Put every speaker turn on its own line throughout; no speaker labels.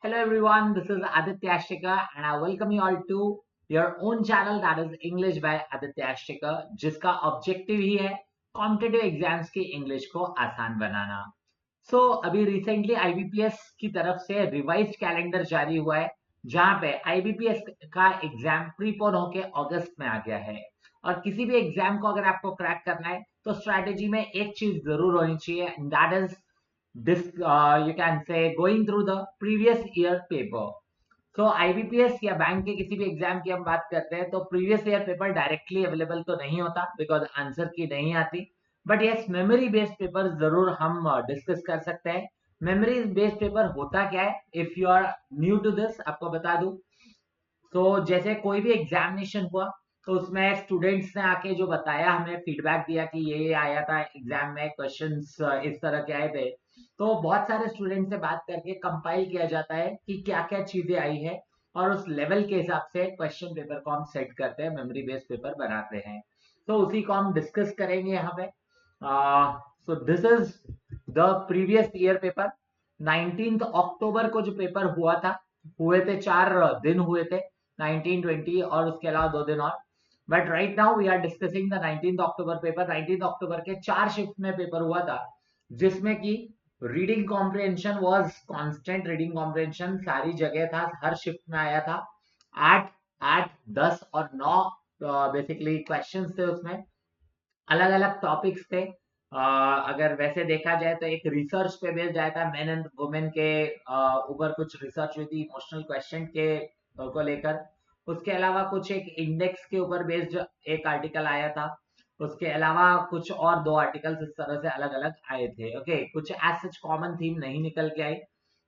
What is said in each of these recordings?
Hello everyone, this is Aditya Ashtikar and I welcome you all to your own channel that is English by Aditya Ashtikar जिसका objective ही है competitive exams की English को आसान बनाना। अभी recently IBPS की तरफ से रिवाइज्ड कैलेंडर जारी हुआ है जहां पे आईबीपीएस का एग्जाम प्रीपोन होके अगस्त में आ गया है। और किसी भी एग्जाम को अगर आपको क्रैक करना है तो स्ट्रैटेजी में एक चीज जरूर होनी चाहिए, that is this you can say going through the previous year paper. IBPS या बैंक के किसी भी एग्जाम की हम बात करते हैं तो previous year paper directly available तो नहीं होता बिकॉज आंसर की नहीं आती, but yes memory based paper जरूर हम डिस्कस कर सकते हैं। मेमोरी बेस्ड पेपर होता क्या है, if you are new to this आपको बता दूं। जैसे कोई भी एग्जामिनेशन हुआ तो उसमें स्टूडेंट्स ने आके जो बताया, हमें फीडबैक दिया कि ये आया था एग्जाम में, क्वेश्चंस इस तरह के आए थे। तो बहुत सारे स्टूडेंट से बात करके कंपाइल किया जाता है कि क्या क्या चीजें आई है और उस लेवल के हिसाब से क्वेश्चन पेपर को हम सेट करते हैं, मेमोरी बेस्ड पेपर बनाते हैं। तो उसी को हम डिस्कस करेंगे यहाँ पे। सो this is the previous year paper. 19 अक्टूबर को जो पेपर हुआ था, हुए थे 4 दिन हुए थे, 19, 20 और उसके अलावा 2 दिन और। But right now we are discussing the 19 October paper. 19 October के 4 शिफ्ट में पेपर हुआ था जिसमें कि reading comprehension was constant. Reading comprehension सारी जगह था, हर शिफ्ट में आया था। 8, 8, 10 और 9 बेसिकली क्वेश्चंस थे उसमें, अलग अलग टॉपिक्स थे। अगर वैसे देखा जाए तो एक रिसर्च पे बेस्ड आया था, मेन एंड वुमेन के ऊपर कुछ रिसर्च हुई थी इमोशनल क्वेश्चन के को लेकर। उसके अलावा कुछ एक इंडेक्स के ऊपर बेस्ड एक आर्टिकल आया था। उसके अलावा कुछ और 2 आर्टिकल्स इस तरह से अलग अलग आए थे। ओके, कुछ एज सच कॉमन थीम नहीं निकल के आई।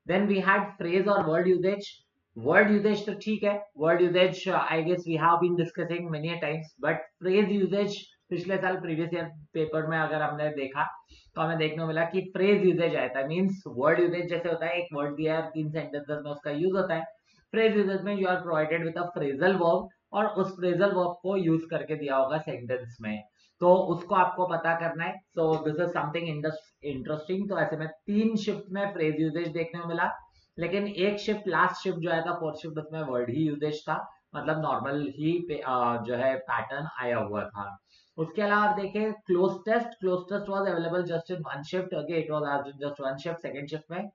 देन वी हैड फ्रेज और वर्ड यूजेज। वर्ड यूजेज तो ठीक है, word usage I guess we have been discussing many times, but phrase usage पिछले साल प्रीवियस ईयर पेपर में अगर हमने देखा तो हमें देखने को मिला कि फ्रेज यूजेज आया था। मीन्स वर्ड यूजेज जैसे होता है, एक वर्ड दिया है 3 सेंटेंसेस में उसका यूज होता है। फ्रेज यूजेज में you are provided with a phrasal verb और उस फ्रेजल वर्ब को यूज करके दिया होगा सेंटेंस में, तो उसको आपको पता करना है। सो दिस इज समथिंग इंटरेस्टिंग। तो ऐसे में 3 शिफ्ट में फ्रेज यूजेज देखने को मिला, लेकिन एक शिफ्ट लास्ट शिफ्ट जो आया था 4th शिफ्ट, उसमें वर्ड ही यूजेज था, मतलब नॉर्मल ही जो है पैटर्न आया हुआ था। उसके अलावा आप देखें cloze test. Cloze test was available just in 1 shift. Okay, it was asked in just 1 shift. Second shift में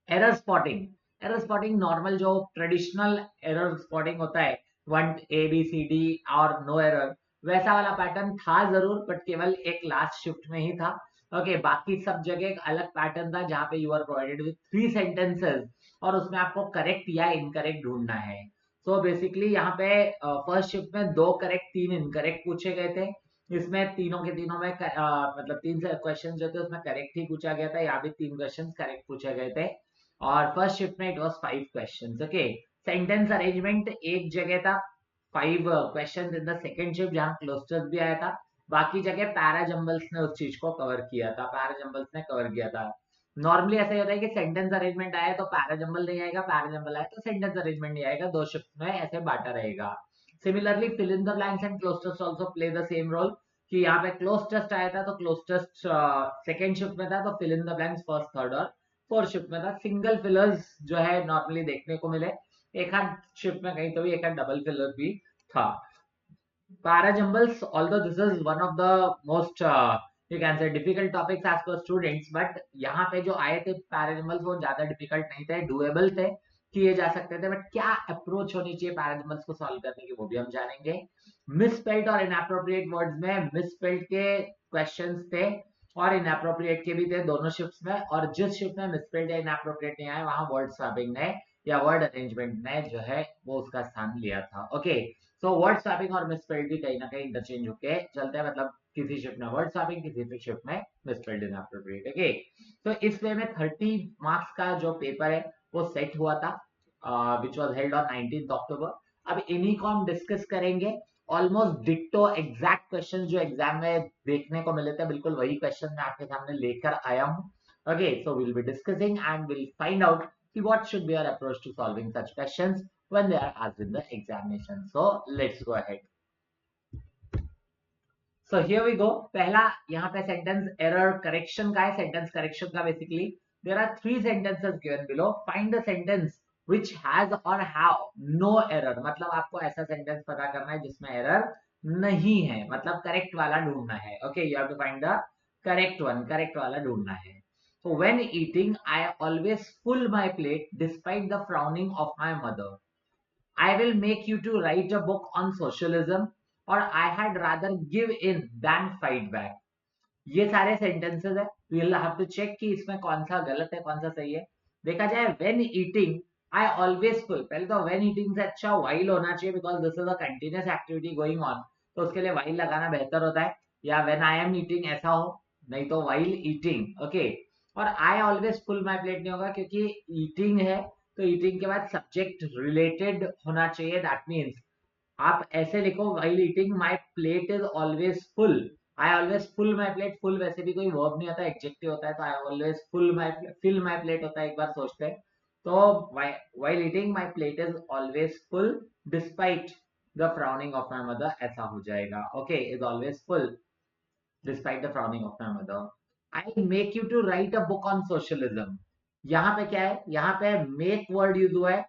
error spotting. Error spotting normal जो ट्रेडिशनल एरर स्पॉटिंग होता है, 1 ABCD और नो एरर, वैसा वाला पैटर्न था जरूर, बट केवल एक लास्ट शिफ्ट में ही था। ओके, बाकी सब जगह एक अलग पैटर्न था जहां पे you are provided with 3 sentences और उसमें आपको करेक्ट या इनकरेक्ट ढूंढना है। बेसिकली यहाँ पे फर्स्ट शिफ्ट में 2 करेक्ट 3 इनकरेक्ट पूछे गए थे। इसमें तीनों के तीनों में मतलब 3 क्वेश्चन जो थे उसमें करेक्ट ही पूछा गया था, यहाँ भी 3 क्वेश्चन करेक्ट पूछे गए थे। और फर्स्ट शिफ्ट में it was 5 questions. Okay, sentence arrangement एक जगह था, 5 questions in the second shift जहां क्लस्टर्स भी आया था। बाकी जगह पैरा जंबल्स ने उस चीज को कवर किया था, पैरा जंबल्स ने कवर किया था। नॉर्मली ऐसा होता है कि सेंटेंस अरेंजमेंट आया तो पैरा जंबल नहीं आएगा, पैरा जंबल आया तो सेंटेंस अरेंजमेंट नहीं आएगा, 2 शिफ्ट में ऐसे बांटा रहेगा। Similarly fill in the blanks and cloze test also play the same role, कि यहाँ पे क्लोज टेस्ट आया था तो क्लोज टेस्ट सेकंड शिफ्ट में था, तो fill in the blanks first, third और फोर्थ शिफ्ट में था। सिंगल फिलर्स जो है नॉर्मली देखने को मिले, एक आध शिफ्ट में कहीं तो भी एक आध डबल फिलर भी था। Para jumbles, although this is one of the most you can say difficult topics as per students, but यहाँ पे जो आए थे पैरा जंबल्स वो ज्यादा डिफिकल्ट नहीं थे, डुएबल थे, किए जा सकते थे। बट क्या अप्रोच होनी चाहिए पैरा जंबल्स को सॉल्व करने की वो भी हम जानेंगे। मिसस्पेल्ट और इनएप्रोप्रिएट वर्ड्स में मिसस्पेल्ट के क्वेश्चंस थे और इनएप्रोप्रिएट के भी थे दोनों शिफ्ट्स में, और जिस शिफ्ट में मिसस्पेल्ट या इनएप्रोप्रिएट नहीं आया वहां वर्ड स्वैपिंग ने या वर्ड अरेंजमेंट ने जो है वो उसका स्थान लिया था। ओके, वर्ड स्वैपिंग और मिसस्पेल्ड भी कहीं ना कहीं इंटरचेंज होके चलते हैं, मतलब किसी शिफ्ट में वर्ड स्वैपिंग, किसी शिफ्ट में मिसस्पेल्ड इनएप्रोप्रिएट। ओके, तो इस वे में 30 मार्क्स का जो पेपर है वो सेट हुआ था, विच वाज हेल्ड ऑन 19 अक्टूबर। अब इन्हीं को हम डिस्कस करेंगे। ऑलमोस्ट डिट्टो एग्जैक्ट क्वेश्चन जो एग्जाम में देखने को मिले थे, बिल्कुल वही क्वेश्चन मैं आपके सामने लेकर आया हूँ। Okay, so will be discussing and will find out कि what should be our approach to solving such questions when they are asked in the examination. So let's go ahead. So here we go. पहला यहाँ पे sentence error correction का है, sentence correction का basically there are 3 sentences given below. Find the sentence which has or have no error. मतलब आपको ऐसा sentence पता करना है जिसमें एरर नहीं है, मतलब करेक्ट वाला ढूंढना है. Okay, you have to find the correct one, correct वाला ढूंढना है. So when eating, I always pull my plate despite the frowning of my mother. I will make you to write a book on socialism, or I had rather give in than fight back. ये सारे sentences है. we'll have to check कि इसमें कौन सा गलत है कौन सा सही है. देखा जाए when eating I always pull, पहले तो when eating से अच्छा while होना चाहिए because this is a continuous activity going on, तो उसके लिए while लगाना बेहतर होता है, या when I am eating ऐसा हो, नहीं तो while eating. ओके, और I always pull my plate नहीं होगा क्योंकि eating है, तो eating के बाद सब्जेक्ट रिलेटेड होना चाहिए. दैट मीन्स आप ऐसे लिखो while eating my plate is always full. I always full my plate. full वैसे भी कोई verb नहीं होता, एडजेक्टिव होता है, तो I always fill my plate होता है. एक बार सोचते हैं तो while eating my plate is always full despite the frowning of my mother, ऐसा हो जाएगा. Okay, is always full despite the frowning of my mother. I make you to write a book on socialism. यहाँ पे क्या है, यहाँ पे make word use हुआ है.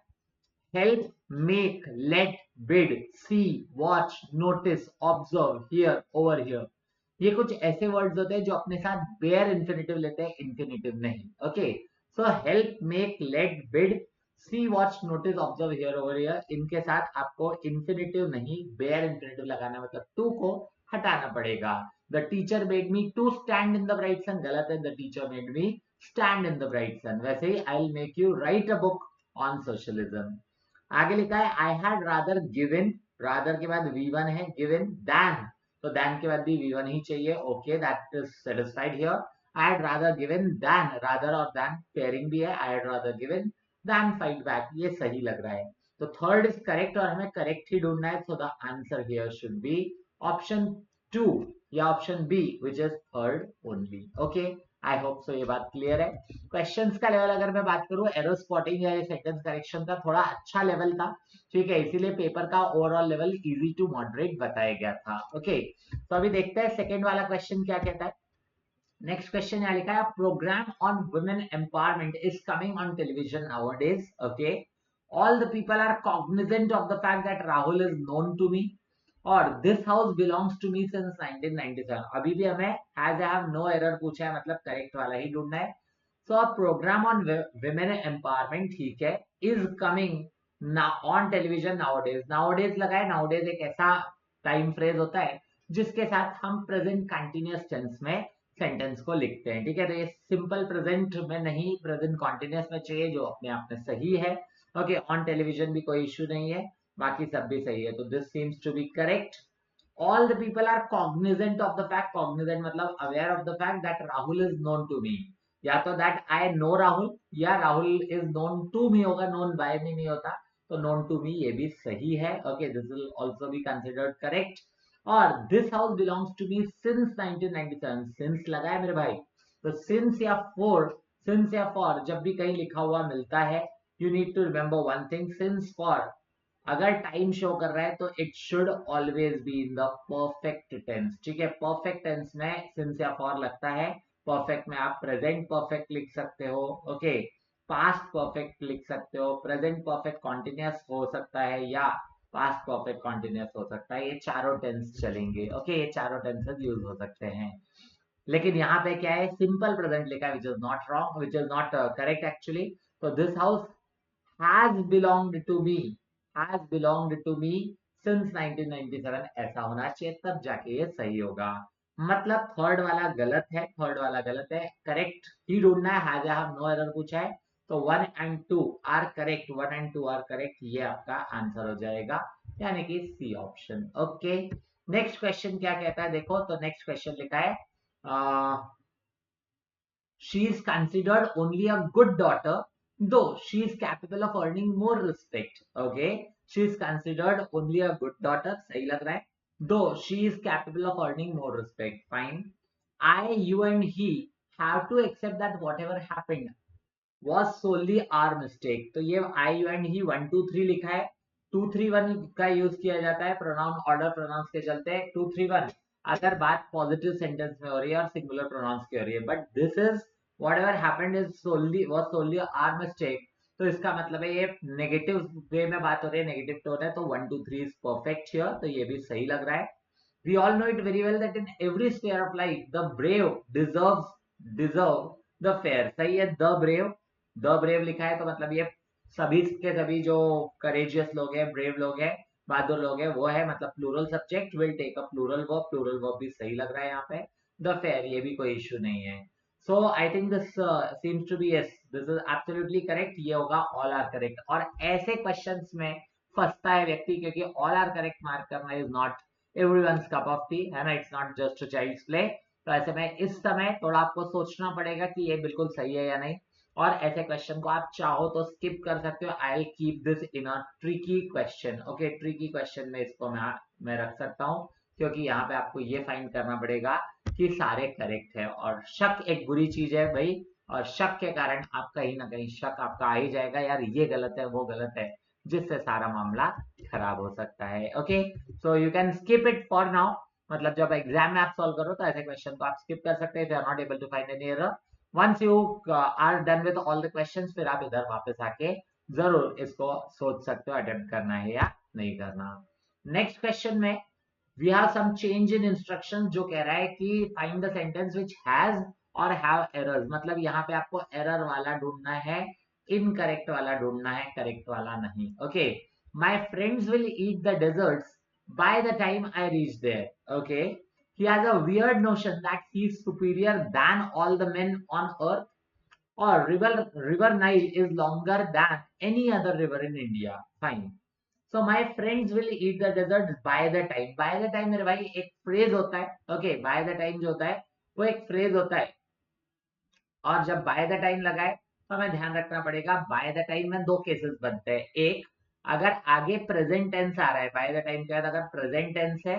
help, make, let, bid, see, watch, notice, observe, hear, overhear. ये कुछ ऐसे वर्ड्स होते हैं जो अपने साथ बेयर इंफिनिटिव लेते हैं, इंफिनिटिव नहीं. Okay, so help, make, let, bid, see, watch, notice, observe, hear, overhear, इनके साथ आपको इंफिनिटिव नहीं बेयर इंफिनिटिव लगाना, मतलब टू को हटाना पड़ेगा. The teacher made me to stand in the bright sun, गलत है. The teacher made me stand in the bright sun. वैसे ही I will make you write a book on socialism. आगे लिखा है I had rather given, rather के बाद V1 है, गिवन दैन, तो दैन के बाद भी V1 ही चाहिए. Okay, that is satisfied here. I had rather given than, rather और दैन पेयरिंग भी है. I had rather given than fight back, ये सही लग रहा है. तो थर्ड इज करेक्ट और हमें करेक्ट ही ढूंढना है. So the answer here should be option 2 या option B which is third only. Okay, I hope so ये बात क्लियर है. क्वेश्चंस का लेवल अगर मैं बात करूं, एरर स्पॉटिंग या सेंटेंस करेक्शन का थोड़ा अच्छा लेवल था. ठीक है, इसीलिए पेपर का overall level easy to moderate बताया गया था. ओके, तो अभी देखते हैं सेकंड वाला क्वेश्चन क्या कहता है. नेक्स्ट क्वेश्चन यहाँ लिखा है programme on women empowerment is coming on television nowadays. Okay, all the people are cognizant of the fact that Rahul is known to me और this house belongs to me since 1997. अभी भी हमें as I have no error पूछा है, मतलब correct वाला ही ढूंढना है. सो अ प्रोग्राम ऑन विमेन एम्पावरमेंट, ठीक है, is coming on television nowadays. Nowadays लगाए, नाउअडेज एक ऐसा टाइम फ्रेज होता है जिसके साथ हम प्रेजेंट कंटिन्यूअस टेंस में सेंटेंस को लिखते हैं. ठीक है, तो ये सिंपल प्रेजेंट में नहीं, प्रेजेंट कॉन्टिन्यूअस में चाहिए, जो अपने आप में सही है. ओके, ऑन टेलीविजन भी कोई इश्यू नहीं है, बाकी सब भी सही है. तो this seems to be correct. all the people are cognizant of the fact, cognizant मतलब aware of the fact that Rahul is known to me. या तो that I know Rahul या Rahul is known to me होगा, known by me नहीं होता, तो known to me ये भी सही है. Okay, this will also be considered correct. और this house belongs to me since 1997. since लगा है मेरे भाई, तो since या for जब भी कहीं लिखा हुआ मिलता है, you need to remember one thing, since for अगर टाइम शो कर रहा है तो it should always be in the perfect tense. ठीक है, परफेक्ट टेंस में सिंस या फॉर लगता है. परफेक्ट में आप प्रेजेंट परफेक्ट लिख सकते हो. ओके, पास्ट परफेक्ट लिख सकते हो, प्रेजेंट परफेक्ट कॉन्टिन्यूअस हो सकता है, या पास्ट परफेक्ट कॉन्टिन्यूअस हो सकता है. ये चारों टेंस चलेंगे. ओके, ये चारों टेंसेस यूज हो सकते हैं. लेकिन यहाँ पे क्या है, सिंपल प्रेजेंट लिखा है, which is not wrong, which is not correct actually. तो this house has belonged to me, has belonged to me since 1997 ऐसा होना चाहिए, तब जाके ये सही होगा. मतलब थर्ड वाला गलत है, थर्ड वाला गलत है, करेक्ट ही ढूंढना है. Has I have no error पूछा है, तो 1 and 2 are correct, 1 and 2 are correct, ये आपका आंसर हो जाएगा, यानी कि C option. Okay, next question क्या कहता है देखो. तो नेक्स्ट क्वेश्चन लिखा है she is considered only a good daughter though she is capable of earning more respect. Okay, she is considered only a good daughter, सही लग रहा है. though she is capable of earning more respect, fine. I, you and he have to accept that whatever happened was solely our mistake. तो ये I, you and he 1 2 3 लिखा है. 2 3 1 का use किया जाता है प्रोनाउन ऑर्डर प्रोनाउंस के चलते. 2 3 1 अगर बात पॉजिटिव सेंटेंस में हो रही है और सिंगुलर प्रोनाउंस की हो रही है, but this is whatever happened is solely our mistake, तो इसका मतलब है ये नेगेटिव वे में बात हो रही है, नेगेटिव टोन है, तो 1 2 3 इज परफेक्ट हियर, तो ये भी सही लग रहा है. We all know it very well that in every sphere of life the brave deserve the fair. सही है, the brave लिखा है, तो मतलब ये सभी के सभी जो courageous लोग हैं, brave लोग हैं, बहादुर लोग हैं, वो है, मतलब plural subject will take a plural verb भी सही लग रहा है यहाँ पे. द फेयर, ये भी कोई इश्यू नहीं है. So I think this seems to be yes, this is absolutely correct. ये होगा ऑल आर करेक्ट. और ऐसे क्वेश्चंस में फंसता है व्यक्ति, क्योंकि ऑल आर करेक्ट मार्क करना is not everyone's cup of tea, है ना, it's not just a child's play. तो ऐसे में इस समय थोड़ा आपको सोचना पड़ेगा कि ये बिल्कुल सही है या नहीं. और ऐसे क्वेश्चन को आप चाहो तो स्किप कर सकते हो. I will keep this in a tricky question. Okay, tricky question में इसको मैं रख सकता हूँ, क्योंकि यहाँ पे आपको ये फाइंड करना पड़ेगा कि सारे करेक्ट है. और शक एक बुरी चीज है भाई, और शक के कारण आप कहीं ना कहीं शक आपका आ ही जाएगा, यार ये गलत है वो गलत है, जिससे सारा मामला खराब हो सकता है. Okay, so you can skip it for now. मतलब जब एग्जाम में आप सॉल्व करो तो ऐसे क्वेश्चन को आप स्किप कर सकते हैं if you are not able to find any error. Once you are done with all the questions, फिर आप इधर वापस आके जरूर इसको सोच सकते हो अटेम्प्ट करना है या नहीं करना. नेक्स्ट क्वेश्चन में we have some change in instructions, जो कह रहा है कि find the sentence which has और हैव एरर्स. मतलब यहाँ पे आपको एरर वाला ढूंढना है, इनकरेक्ट वाला ढूंढना है, करेक्ट वाला नहीं. Okay, my friends will eat the desserts by the time I reach there. Okay, he has a weird notion that he's superior than all the men on earth, or river Nile is longer than any other river in India. Fine. So my friends will eat the desert by the time. By the time मेरे भाई एक phrase होता है. Okay, by the time जो होता है वो एक phrase होता है, और जब by the time लगाए तो हमें ध्यान रखना पड़ेगा. by the time में दो केसेस बनते हैं. एक, अगर आगे प्रेजेंट टेंस आ रहा है, by the time के बाद अगर प्रेजेंट टेंस है,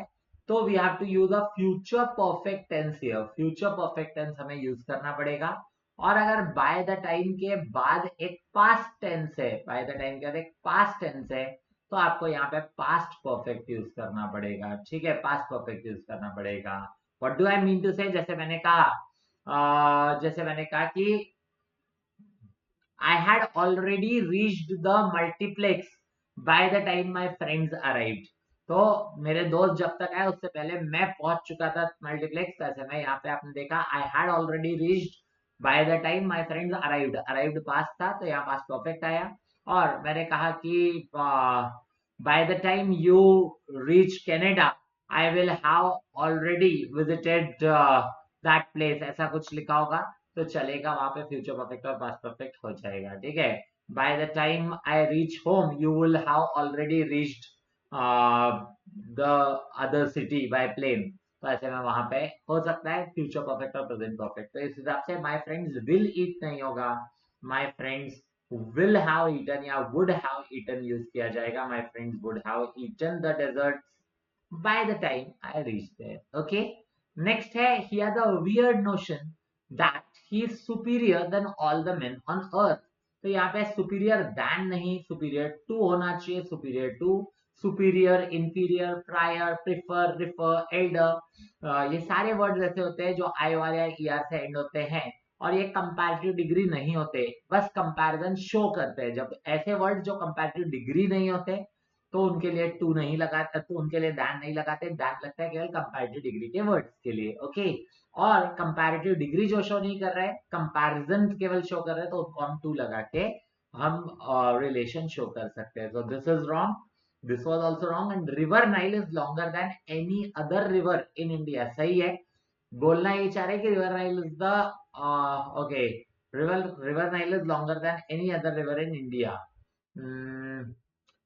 तो we have to use a future perfect tense here. Future perfect tense हमें यूज करना पड़ेगा. और अगर बाय द टाइम के बाद एक पास्ट टेंस है, बाय द टाइम के बाद एक पास्ट टेंस है, तो आपको यहाँ पे पास्ट परफेक्ट यूज करना पड़ेगा. ठीक है, पास्ट परफेक्ट यूज करना पड़ेगा. What do I mean to say, जैसे मैंने कहा कि I had already reached the multiplex by the time my friends arrived. तो मेरे दोस्त जब तक आए उससे पहले मैं पहुंच चुका था मल्टीप्लेक्स. ऐसे में यहाँ पे आपने देखा I had already reached by the time my friends arrived. Arrived past था, तो यहाँ पास्ट परफेक्ट आया. और मैंने कहा कि by the time you reach Canada I will have already visited that place. ऐसा कुछ लिखा होगा तो चलेगा, वहां पे फ्यूचर परफेक्ट और पास्ट परफेक्ट हो जाएगा. ठीक है, by the time I reach home you will have already reached the other city by plane. तो ऐसे में वहां पे हो सकता है फ्यूचर परफेक्ट और प्रेजेंट परफेक्ट. तो इस हिसाब से माय फ्रेंड्स विल ईट नहीं होगा, my friends will have eaten या वुड हैव ईटन यूज किया जाएगा. My friends would have eaten the dessert by the time I reached there. Okay, next है, he has a weird notion that he is superior than all the men on earth. तो यहाँ पे superior than नहीं, superior to होना चाहिए. superior to, superior, inferior, prior, prefer, refer, elder, ये सारे words ऐसे होते हैं जो आई आर या ई आर से एंड होते हैं, और ये कंपैरेटिव डिग्री नहीं होते, बस कंपैरिजन शो करते हैं. जब ऐसे वर्ड जो कंपैरेटिव डिग्री नहीं होते तो उनके लिए टू नहीं लगाते, तो उनके लिए दैन नहीं लगाते. दैन लगता है केवल कंपैरेटिव डिग्री के वर्ड्स के लिए. ओके, और कंपैरेटिव डिग्री जो शो नहीं कर रहे हैं, कंपैरिजन केवल शो कर रहे हैं, तो उनको हम टू लगा के हम रिलेशन शो कर सकते हैं. सो this is wrong, this was also wrong. And river Nile is longer than any other river in India. सही है, बोलना ये चाह रहे कि river Nile is the okay, river Nile is longer than any other river in India.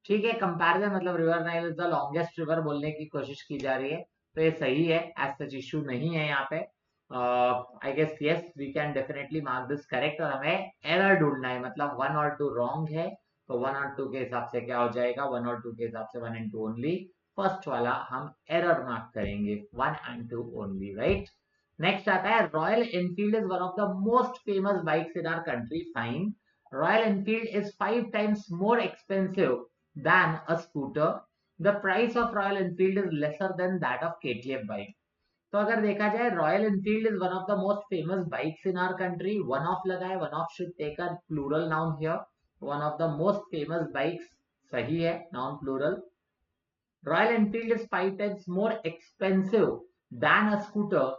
ठीक है, comparison मतलब river Nile is the longest river बोलने की कोशिश की जा रही है, तो ये सही है. एज सच इशू नहीं है यहाँ पे. I guess yes, we can definitely mark this correct. और हमें एरर ढूंढना है, मतलब 1 और 2 रॉन्ग है, तो 1 और 2 के हिसाब से क्या हो जाएगा, 1 और 2 के हिसाब से 1 एंड 2 ओनली. फर्स्ट वाला हम एरर मार्क करेंगे, 1 एंड 2 ओनली. राइट, नेक्स्ट आता है, Royal Enfield is one of the most famous bikes in our country. Fine. Royal Enfield is 5 times more expensive than a scooter. The price of Royal Enfield is lesser than that of KTM bike. तो अगर देखा जाए Royal Enfield is one of the most famous bikes in our country, one of लगा है, one of should take a plural noun here, one of the most famous bikes सही है, noun plural. Royal Enfield is 5 times more expensive than a scooter,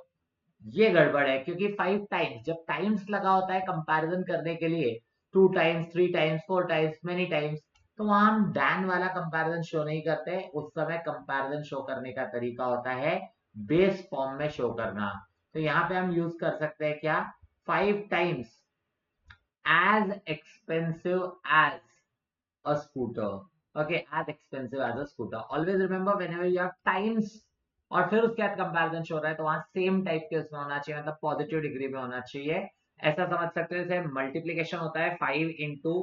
ये गड़बड़ है क्योंकि 5 times जब times लगा होता है कंपैरिजन करने के लिए, 2 times 3 times 4 times many times, तो वहां हम दैन वाला कंपैरिजन शो नहीं करते, उस समय कंपैरिजन शो करने का तरीका होता है बेस फॉर्म में शो करना। तो यहाँ पे हम यूज कर सकते हैं क्या, 5 times as expensive as a scooter, okay, as expensive as a scooter, always remember whenever you have times और फिर उसके बाद कंपैरिजन शो रहा है तो वहां सेम टाइप के उसमें होना चाहिए, मतलब पॉजिटिव डिग्री में होना चाहिए। ऐसा समझ सकते हैं जैसे मल्टीप्लीकेशन होता है 5 into,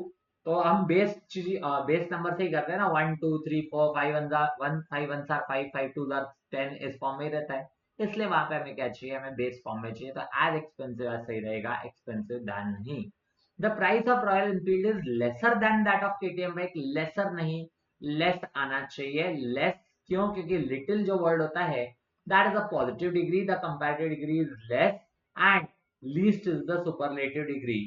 तो हम बेस चीज बेस नंबर से ही करते हैं ना, 1 2 3 4 5 1 5 5 2 10 इस फॉर्म में ही रहता है, इसलिए वहां पे हमें क्या चाहिए, हमें बेस फॉर्म में चाहिए, तो एज एक्सपेंसिव एज सही रहेगा, एक्सपेंसिव दैन नहीं। The price of Royal Enfield is lesser than that of KTM bike, lesser नहीं, लेस आना चाहिए, लेस क्यों, क्योंकि लिटिल जो वर्ड होता है that is a positive degree, the comparative degree is less and least is the superlative degree,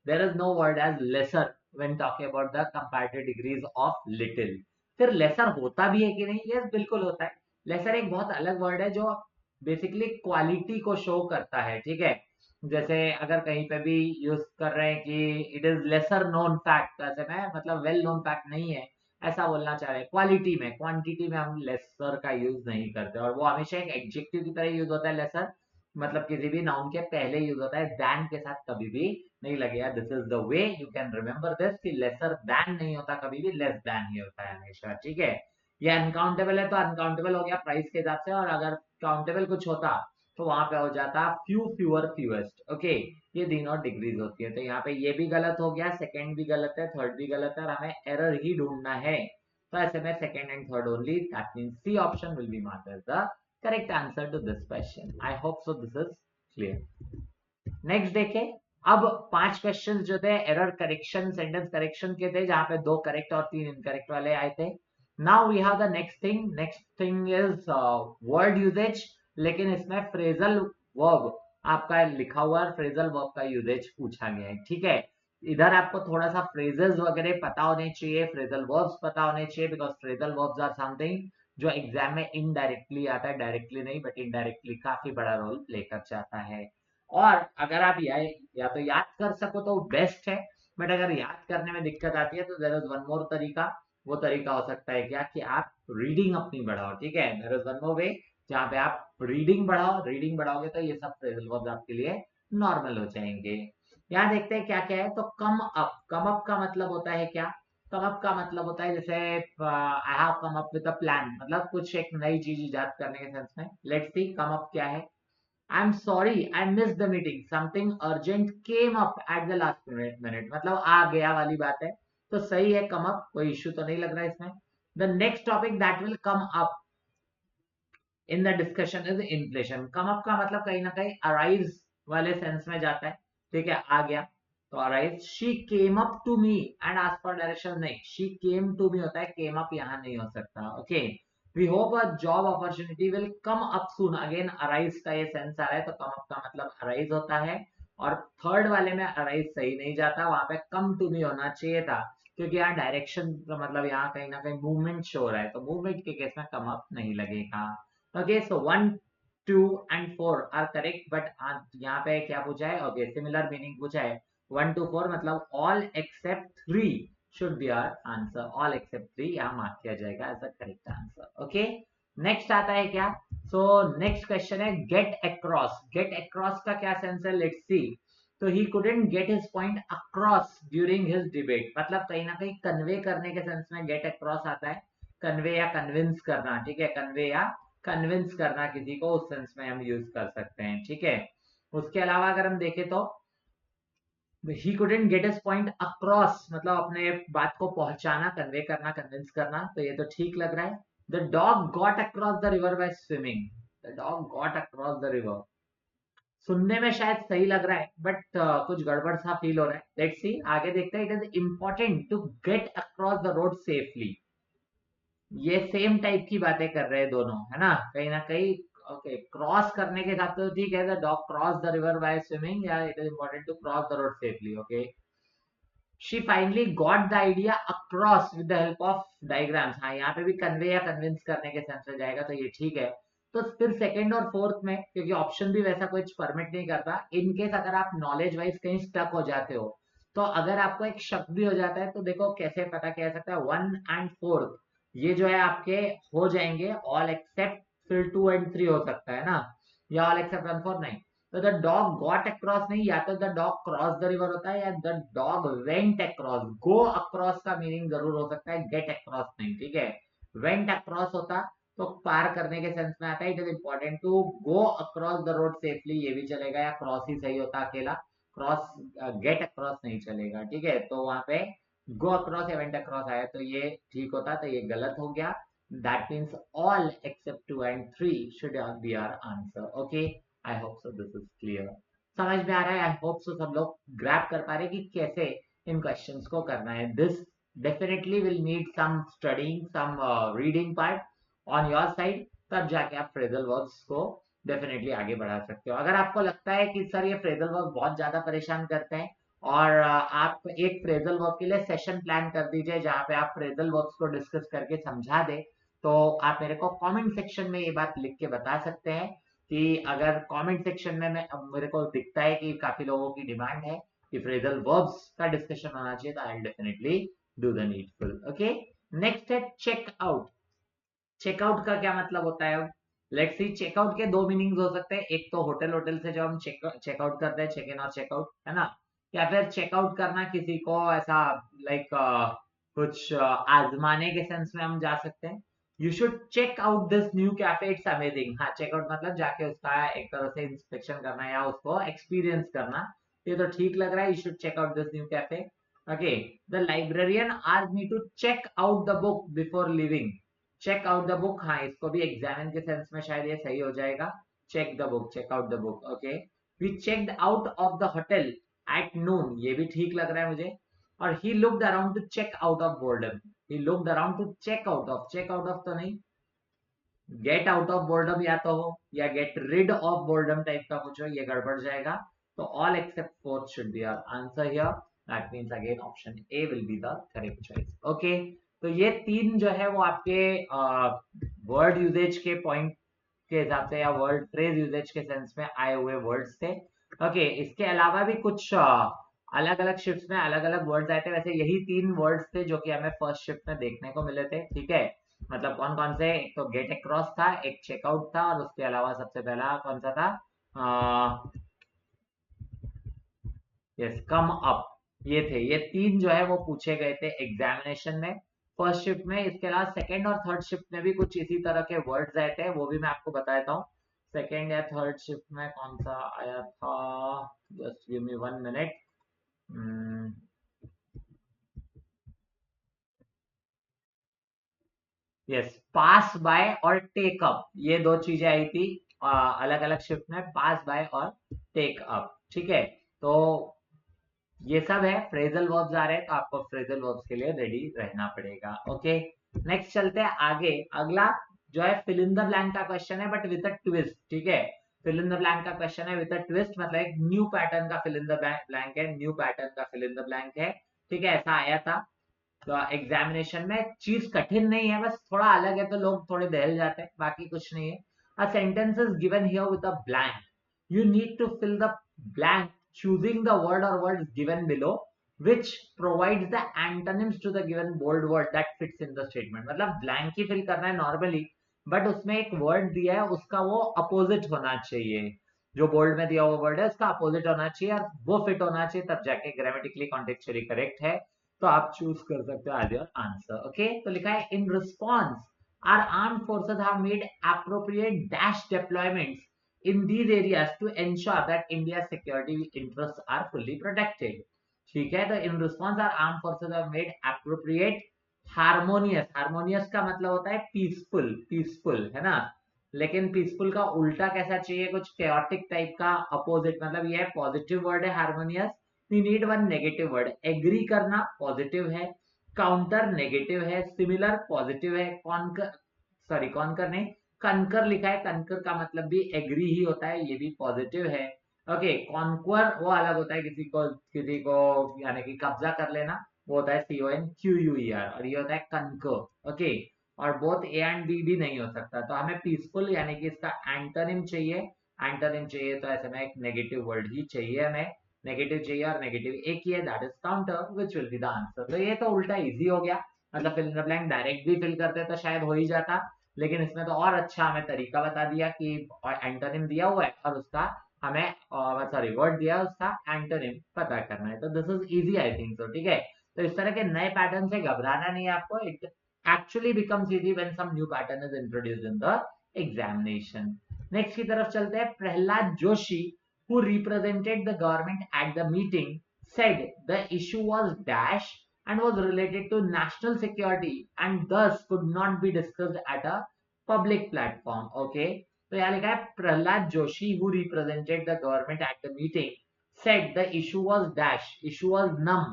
there is no word as lesser when talking about the comparative degrees of little. फिर lesser होता भी है कि नहीं, yes बिल्कुल होता है, laser एक बहुत अलग वर्ड है जो बेसिकली क्वालिटी को शो करता है, ठीक है। जैसे अगर कहीं पे भी यूज कर रहे हैं कि it is lesser known fact, ऐसे में मतलब वेल नोन फैक्ट नहीं है, ऐसा बोलना चाह रहे हैं। क्वालिटी में, क्वांटिटी में हम लेसर का यूज नहीं करते, और वो हमेशा एक एडजेक्टिव की तरह यूज होता है लेसर, मतलब किसी भी नाउन के पहले यूज होता है, दैन के साथ कभी भी नहीं लगेगा। This is the way you can remember this कि लेसर दैन नहीं होता कभी भी, लेस दैन ही होता है हमेशा, ठीक है। ये अनकाउंटेबल है तो अनकाउंटेबल हो गया प्राइस के हिसाब से, और अगर काउंटेबल कुछ होता तो वहां पे हो जाता फ्यू फ्यूअर फ्यूएस्ट, ओके। ये तीनों डिग्रीज होती है, तो यहाँ पे ये भी गलत हो गया, सेकंड भी गलत है, थर्ड भी गलत है, और हमें एरर ही ढूंढना है, तो ऐसे में second and third only, that means C option will be marked as the correct answer to this question. I hope so this is clear. Next देखे, अब 5 क्वेश्चन जो थे एरर करेक्शन सेंटेंस करेक्शन के थे, जहां पे 2 करेक्ट और 3 incorrect वाले आए थे। Now we have the next thing is word usage, लेकिन इसमें फ्रेजल वर्ब आपका लिखा हुआ है, फ्रेजल वर्ब का यूजेज पूछा गया है, ठीक है। इधर आपको थोड़ा सा फ्रेजेस वगैरह पता होने चाहिए, फ्रेजल वर्ब्स पता होने चाहिए, because phrasal verbs are something जो एग्जाम में इनडायरेक्टली आता है, डायरेक्टली नहीं बट इनडायरेक्टली काफी बड़ा रोल प्ले कर जाता है। और अगर आप या तो याद कर सको तो बेस्ट है, बट अगर याद करने में दिक्कत आती है तो देयर इज वन मोर तरीका, वो तरीका हो सकता है क्या, कि आप रीडिंग अपनी बढ़ाओ, ठीक है। देयर इज वन मोर वे जहाँ पे आप रीडिंग बढ़ाओ, रीडिंग बढ़ाओगे तो ये सब फ्रेजल वर्ब्स आपके लिए नॉर्मल हो जाएंगे। यहाँ देखते हैं क्या क्या है, तो कम अप, कम अप का मतलब होता है क्या, कम अप का मतलब होता है जैसे I have come up with a plan, मतलब कुछ एक नई चीज इजाद करने के सेंस में। लेट्स सी कम अप क्या है। I'm sorry, I missed the meeting. Something urgent came up at the last minute. मतलब आ गया वाली बात है, तो सही है come up, कोई इश्यू तो नहीं लग रहा है इसमें। The next topic that will come up in the discussion is inflation. Come up का मतलब कहीं ना कहीं arise वाले सेंस में जाता है, ठीक है, आ गया तो arise. She came up to me and asked for direction, नहीं, she came to me होता है, came up यहाँ नहीं हो सकता, okay. We hope a job opportunity will come up soon. Again arise का ये सेंस आ रहा है, तो come up का मतलब arise होता है, और थर्ड वाले में arise सही नहीं जाता, वहां पे come to me होना चाहिए था, क्योंकि यहाँ डायरेक्शन मतलब यहाँ कहीं ना कहीं मूवमेंट शो हो रहा है, तो मूवमेंट के केस में come up नहीं लगेगा। Okay, so 1, 2 and 4 are correct, but यहाँ पे क्या पूछा है, okay, similar meaning पूछा है, 1 to 4 मतलब all except 3 should be our answer, all except 3 यहाँ मार्क किया जाएगा as a correct answer, okay। Next आता है क्या, so next question है get across, get across का क्या सेंस है, let's see। तो he couldn't get his point across during his debate, मतलब कहीं ना कहीं कन्वे करने के सेंस में get across आता है, कन्वे या कन्विंस करना, ठीक है, कन्वे या कन्विंस करना किसी को, उस सेंस में हम यूज कर सकते हैं, ठीक है। उसके अलावा अगर हम देखें तो he couldn't get his point across मतलब अपने बात को पहुंचाना, कन्वे करना, कन्विंस करना, तो ये तो ठीक लग रहा है। The dog got across the river by swimming, the dog got across the river, सुनने में शायद सही लग रहा है बट कुछ गड़बड़ सा फील हो रहा है। लेट्स सी आगे देखते हैं। It is important to get across the road safely, ये सेम टाइप की बातें कर रहे हैं दोनों, है ना, कहीं ना कहीं ओके, क्रॉस करने के हिसाब से तो ठीक है, the dog cross the river by swimming, या it is important to cross the road safely. Okay, she finally got the idea across with the help of diagrams. हाँ, यहाँ पे भी कन्वे या कन्विंस करने के सेंस में जाएगा, तो ये ठीक है. तो फिर सेकंड और फोर्थ में, क्योंकि ऑप्शन भी वैसा कुछ परमिट नहीं करता, इन केस अगर आप नॉलेज वाइज कहीं स्टक हो जाते हो, तो अगर आपको एक शक भी हो जाता है, तो देखो कैसे पता किया जा सकता है. 1 and 4 ये जो है आपके हो जाएंगे, ऑल एक्सेप्ट फिर 2 and 3 हो सकता है ना, या ऑल एक्सेप्ट 1 4 नहीं. तो द डॉग गॉट अक्रॉस नहीं, या तो the dog cross the river होता है, या the dog went across. Go across का मीनिंग जरूर हो सकता है, गेट अक्रॉस नहीं. ठीक है, वेंट अक्रॉस होता तो पार करने के सेंस में आता है. It is important to go across the road safely, ये भी चलेगा, या क्रॉस ही सही होता अकेला. क्रॉस, गेट अक्रॉस नहीं चलेगा. ठीक है, तो वहां पे गो अक्रॉस या वेंट अक्रॉस आया तो ये ठीक होता, तो ये गलत हो गया. That means all except 2 and 3 should be our answer. Okay, I hope so this is clear. समझ में आ रहा है? आई होप सो सब लोग ग्रैब कर पा रहे कि कैसे इन क्वेश्चंस को करना है. This definitely will need some studying, some reading part on your side, तब जाके आप फ्रेजल वर्ब्स को डेफिनेटली आगे बढ़ा सकते हो. अगर आपको लगता है कि सर ये फ्रेजल वर्ब बहुत ज्यादा परेशान करते हैं, और आप एक फ्रेजल वर्ब के लिए सेशन प्लान कर दीजिए जहां पे आप फ्रेजल वर्ब्स को डिस्कस करके समझा दे, तो आप मेरे को कमेंट सेक्शन में ये बात लिख के बता सकते हैं कि अगर कमेंट सेक्शन में मेरे को दिखता है कि काफी लोगों की डिमांड है कि फ्रेजल वर्ब्स का डिस्कशन होना चाहिए, तो I will definitely do the needful. Okay, next है चेकआउट. चेकआउट का क्या मतलब होता है? लेट्स सी, चेकआउट के दो मीनिंग्स हो सकते हैं. एक तो होटल, होटल से जब हम चेकआउट करते हैं, चेक इन और चेकआउट, है ना, या फिर चेकआउट करना किसी को ऐसा लाइक कुछ आजमाने के सेंस में हम जा सकते हैं. You should check out this new cafe, it's amazing. हाँ, चेकआउट मतलब जाके उसका एक तरह से इंस्पेक्शन करना या उसको एक्सपीरियंस करना. ये तो ठीक लग रहा है, you should check out this new cafe. Okay, the librarian asked me to check out the book before leaving. Check out the book, हाँ, इसको भी एग्जामिन के सेंस में शायद ये सही हो जाएगा. Check the book, check out the book. Okay, we checked out of the hotel at noon, ये भी ठीक लग रहा है मुझे. और he looked around to check out of boredom. He looked around to check out of तो नहीं, गेट आउट ऑफ बोर्डम या तो हो, या get rid of boredom type का कुछ हो, ये गड़बड़ जाएगा. तो all except fourth should be our answer here. That means again option A will be the correct choice. Okay, तो ये तीन जो है वो आपके वर्ड यूजेज के पॉइंट के हिसाब से या वर्ड फ्रेज यूजेज के सेंस में आए हुए वर्ड्स थे. ओके, इसके अलावा भी कुछ अलग अलग शिफ्ट में अलग अलग वर्ड्स आए थे. वैसे यही 3 वर्ड्स थे जो कि हमें फर्स्ट शिफ्ट में देखने को मिले थे. ठीक है, मतलब कौन कौन से? एक तो गेट अक्रॉस था, एक चेकआउट था, और उसके अलावा सबसे पहला कौन सा था? Yes, come up. ये थे, ये तीन जो है वो पूछे गए थे एग्जामिनेशन में फर्स्ट शिफ्ट में. इसके अलावा सेकंड और थर्ड शिफ्ट में भी कुछ इसी तरह के वर्ड्स आए थे, वो भी मैं आपको बता देता हूँ. सेकंड या थर्ड शिफ्ट में कौन सा आया था? Just give me 1 minute. Yes, pass by और टेक अप, ये दो चीजें आई थी अलग अलग शिफ्ट में, पास बाय और टेक अप. ठीक है, तो ये सब है, फ्रेजल वर्ब्स आ रहे हैं, तो आपको फ्रेजल वर्ब्स के लिए रेडी रहना पड़ेगा. ओके, नेक्स्ट चलते हैं आगे. अगला जो है फिल इन द ब्लैंक का क्वेश्चन है, बट विद अ ट्विस्ट. ठीक है, फिल इन द ब्लैंक का क्वेश्चन है विद अ ट्विस्ट, मतलब एक न्यू पैटर्न का फिल इन द ब्लैंक है, न्यू पैटर्न का फिल इन द ब्लैंक है. ठीक है, ऐसा आया था तो एग्जामिनेशन में. चीज कठिन नहीं है, बस थोड़ा अलग है तो लोग थोड़े दहल जाते हैं, बाकी कुछ नहीं है. A sentence is given here with a blank. You need to fill the blank choosing the word or words given below which provides the antonyms to the given bold word that fits in the statement. मतलब blank ही fill करना है normally, but उसमें एक word दिया है, उसका वो opposite होना चाहिए. जो bold में दिया हुआ word है उसका opposite होना चाहिए और वो fit होना चाहिए, तब जाके grammatically contextually correct है. तो आप choose कर सकते हो as your answer. Okay, तो लिखा है in response our armed forces have made appropriate dash deployments in these areas to ensure that India's security interests are fully protected. ठीक है, तो in response our armed forces have made appropriate harmonious. harmonious का मतलब होता है peaceful, peaceful है ना, लेकिन peaceful का उल्टा कैसा चाहिए? कुछ chaotic टाइप का opposite. मतलब ये पॉजिटिव वर्ड है harmonious, we need one negative word. Agree करना पॉजिटिव है, काउंटर नेगेटिव है, सिमिलर पॉजिटिव है, कॉन्कर, सॉरी कॉन्कर नहीं, कनकर लिखा है, कनकर का मतलब भी एग्री ही होता है, ये भी पॉजिटिव है। ओके, कॉन्क्वर वो अलग होता है, किसी को यानी कि कब्जा कर लेना, वो होता है CONQUER, और ये होता है कनकर। ओके, और बोथ ए एंड बी भी नहीं हो सकता, तो हमें पीसफुल यानी कि इसका एंटोनिम चाहिए। एंटोनिम चाहिए तो ऐसे में एक नेगेटिव वर्ड ही चाहिए हमें, नेगेटिव चाहिए, और नेगेटिव एक ही है, that is counter, which will be the answer. तो ये तो उल्टा इजी हो गया, मतलब fill in the blank direct भी फिल करते तो शायद हो ही जाता, लेकिन इसमें तो और अच्छा हमें तरीका बता दिया कि एंटोनिम दिया हुआ है और उसका हमें सॉरी वर्ड दिया है, उसका एंटोनिम पता करना है। तो this is easy I think so, ठीक है। तो इस तरह के नए पैटर्न से घबराना नहीं है आपको, it actually becomes easy when some new pattern is introduced in the examination. Next की तरफ चलते हैं। Prahlad Joshi who represented the government at the meeting said the issue was dash and was related to national security and thus could not be discussed at a public platform. Okay, तो यहाँ लिखा है Prahlad Joshi who represented the government at the meeting said the issue was dash, issue was num।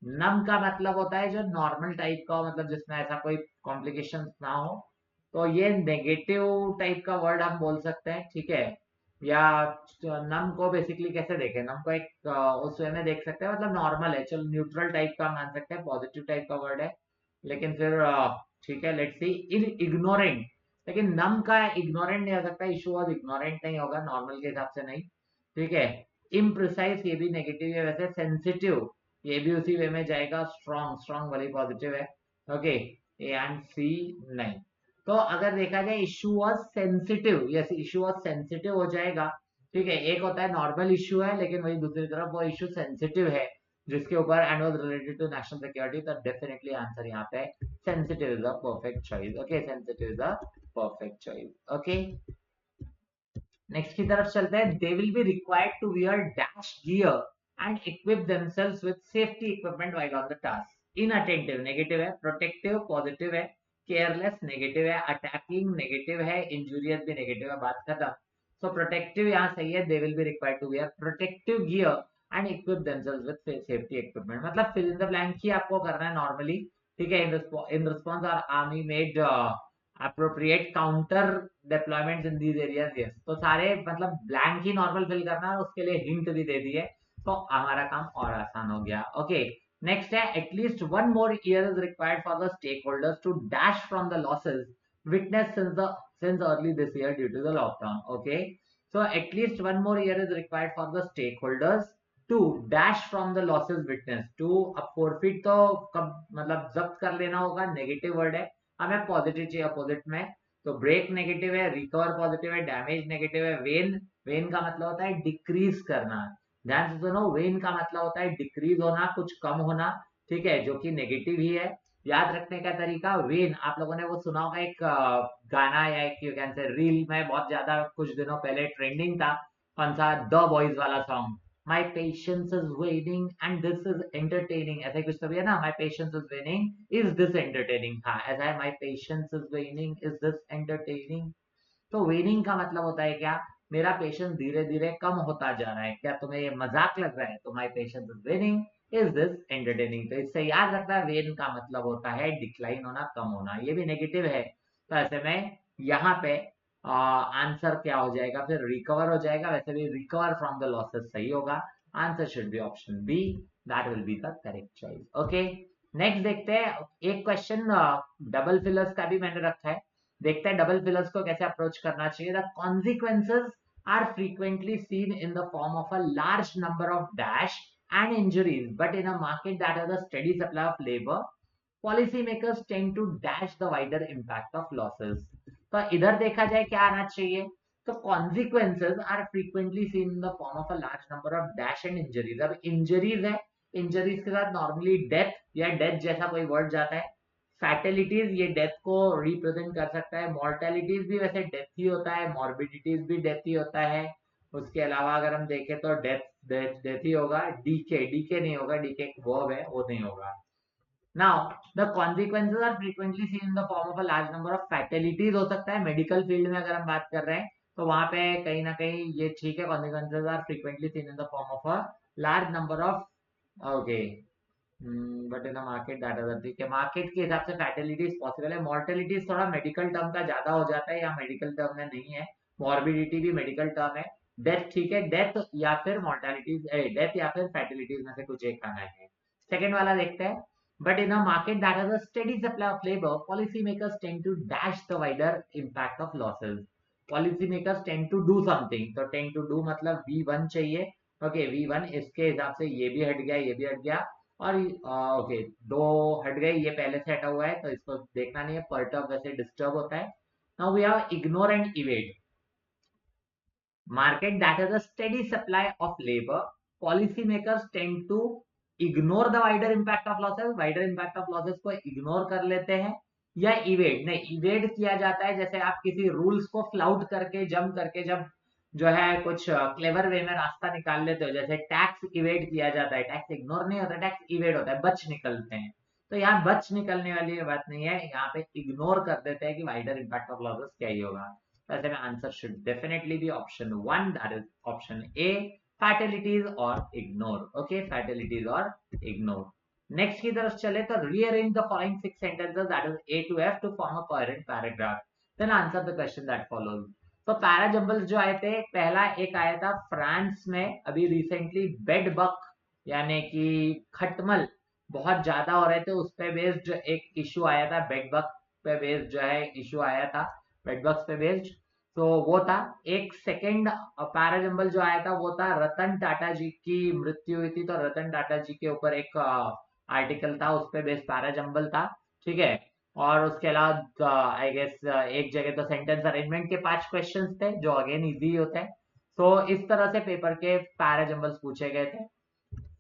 नम का मतलब होता है जो normal type का हो, मतलब जिसमें ऐसा कोई कॉम्प्लिकेशन ना हो, तो ये नेगेटिव टाइप का वर्ड हम बोल सकते हैं, ठीक है। या नम को बेसिकली कैसे देखें, नम को एक उस वे में देख सकते हैं, मतलब नॉर्मल है, चलो न्यूट्रल टाइप का मान सकते हैं, पॉजिटिव टाइप का वर्ड है, लेकिन फिर ठीक है, लेट्स सी इन इग्नोरेंट, लेकिन नम का इग्नोरेंट नहीं हो सकता, इशू वाज इग्नोरेंट नहीं होगा, नॉर्मल के हिसाब से नहीं, ठीक है। इम्प्रिसाइज ये भी नेगेटिव है, वैसे सेंसिटिव ये भी उसी वे में जाएगा, स्ट्रॉन्ग, स्ट्रॉन्ग वाली पॉजिटिव है। ओके, ए एंड सी नहीं। तो अगर देखा जाए issue was sensitive, yes issue was sensitive हो जाएगा, ठीक है। एक होता है नॉर्मल इश्यू है, लेकिन वही दूसरी तरफ वो इश्यू सेंसिटिव है जिसके ऊपर and was related to national security, तो डेफिनेटली आंसर यहाँ पे sensitive is the perfect choice. Okay, sensitive is the perfect choice. Okay, next की तरफ चलते हैं। They will be required to wear dash gear and equip themselves with safety equipment while on the task. Inattentive negative है, protective positive है, careless negative है, attacking negative है, injurious भी negative है, बात खत्म। सो प्रोटेक्टिव यहाँ सही है, they will be required to wear protective gear and equip themselves with safety equipment, मतलब फिल इन द ब्लैंक ही आपको करना है नॉर्मली, ठीक है। In response are army made appropriate counter deployments in these areas, yes। तो सारे मतलब ब्लैंक ही नॉर्मल फिल करना है, उसके लिए हिंट भी दे दिए, तो हमारा काम और आसान हो गया। ओके, नेक्स्ट है at least one more year is required for the stake holders to dash from the losses witness since early this year due to the lockdown। Okay, so at least one more year is required for the stakeholders to dash from the losses witness to। अब forfeit तो कब मतलब जब्त कर लेना होगा, negative word है, हमें पॉजिटिव चाहिए अपोजिट में, तो ब्रेक नेगेटिव है, रिकवर पॉजिटिव है, डैमेज नेगेटिव है, वेन, वेन का मतलब होता है डिक्रीज करना, ध्यान से सुनो, वेन का मतलब होता है डिक्रीज होना, कुछ कम होना, ठीक है, जो कि नेगेटिव ही है। याद रखने का तरीका, वेन आप लोगों ने वो सुना होगा, एक गाना या एक यू कैन से रील में बहुत ज्यादा कुछ दिनों पहले ट्रेंडिंग था, कौन सा, द बॉयज वाला song, My patience is waning and this is entertaining, ऐसा ही कुछ तो भी है ना, My patience is waning, is this entertaining, हाँ ऐसा है, My patience is waning, is this entertaining। तो वेनिंग का मतलब होता है क्या, मेरा पेशेंस धीरे धीरे कम होता जा रहा है, क्या तुम्हें ये मजाक लग रहा है, तो my patience is वेनिंग, is this entertaining. तो इससे याद रखना है वेन का मतलब होता है डिक्लाइन होना, कम होना, ये भी नेगेटिव है, तो ऐसे में यहाँ पे आंसर क्या हो जाएगा, फिर रिकवर हो जाएगा, वैसे भी रिकवर फ्रॉम द लॉसेस सही होगा, answer should be option B, that will be the correct choice. Okay, next देखते हैं एक क्वेश्चन डबल फिलर्स का भी मैंने रखा है, देखते हैं डबल फिलर्स को कैसे अप्रोच करना चाहिए। The consequences are frequently seen in the form of a large number of dash and injuries but in a market that has a steady supply of labour policy makers tend to dash the wider impact of losses. तो इधर देखा जाए क्या आना चाहिए, तो consequences are frequently seen in the form of a large number of dash and injuries. अब injuries है, इंजरीज के साथ नॉर्मली डेथ या डेथ जैसा कोई वर्ड जाता है, फैटेलिटीज ये डेथ को रिप्रेजेंट कर सकता है, मॉर्टेलिटीज भी वैसे डेथ ही होता है, मॉर्बिडिटीज भी डेथ ही होता है, उसके अलावा अगर हम देखें तो डेथ डेथ डेथ ही होगा, डीके डीके नहीं होगा, डीके एक वर्ब है वो नहीं होगा। Now the consequences are frequently seen in the form of a large number of fatalities हो सकता है, मेडिकल फील्ड में अगर हम बात कर रहे हैं तो वहां पे कहीं ना कहीं ये ठीक है, consequences are frequently seen in the form of a large number of, okay but in market data ठीक है, मार्केट के हिसाब से फैटिलिटीज पॉसिबल है, मोर्टेलिटीज थोड़ा मेडिकल टर्म का ज्यादा हो जाता है, या मेडिकल टर्म में नहीं है, मॉर्बिडिटी भी मेडिकल टर्म है, डेथ ठीक है, डेथ या फिर मोर्टेलिटीज, डेथ या फिर फैटिलिटीज में से कुछ एक आना है। सेकंड वाला देखते हैं, but in a market that has a steady supply of labour policy makers tend to dash the wider impact of losses, policy makers tend to do something, तो टेंड टू डू मतलब V1 चाहिए, okay V1, इसके हिसाब से ये भी हट गया, ये भी हट गया, और ओके दो हट गए, ये पहले से हटा हुआ है तो इसको देखना नहीं है, पर्टर्ब वैसे डिस्टर्ब होता है। Now we have ignore and evade, market that has a steady supply of labor, policy makers tend to ignore the wider impact of losses, wider impact of losses को ignore कर लेते हैं, या evade, नहीं evade किया जाता है जैसे आप किसी रूल्स को फ्लाउट करके जंप करके जब जो है कुछ क्लेवर वे में रास्ता निकाल लेते हो, जैसे टैक्स इवेड किया जाता है, टैक्स इग्नोर नहीं होता, टैक्स इवेड होता है, बच निकलते हैं, तो यहाँ बच निकलने वाली बात नहीं है, यहाँ पे इग्नोर कर देते हैं कि वाइडर इम्पैक्ट ऑफ लॉसेस क्या ही होगा, ऐसे में answer should definitely be option 1, that is option A, fatalities और इग्नोर, ओके फैटिलिटीज और इग्नोर। नेक्स्ट की तरफ चले तो rearrange the following 6 sentences that is A to F to form a coherent paragraph, then answer the question that follows. तो para jumbles जो आए थे, पहला एक आया था फ्रांस में अभी रिसेंटली, बेड बग यानी कि खटमल बहुत ज्यादा हो रहे थे, उस पे बेस्ड एक इशू आया था, बेड बग पे बेस्ड जो है इशू आया था, बेड बग्स पे बेस्ड, तो वो था। एक सेकंड पैराजंबल जो आया था वो था रतन टाटा जी की मृत्यु हुई थी, तो रतन टाटा जी के ऊपर एक आर्टिकल था, उस पे बेस्ड पैराजंबल था, ठीक है। और उसके अलावा आई गेस एक जगह तो सेंटेंस अरेंजमेंट के 5 क्वेश्चंस थे जो अगेन इजी होते हैं, तो इस तरह से पेपर के पैराजंबल्स पूछे गए थे।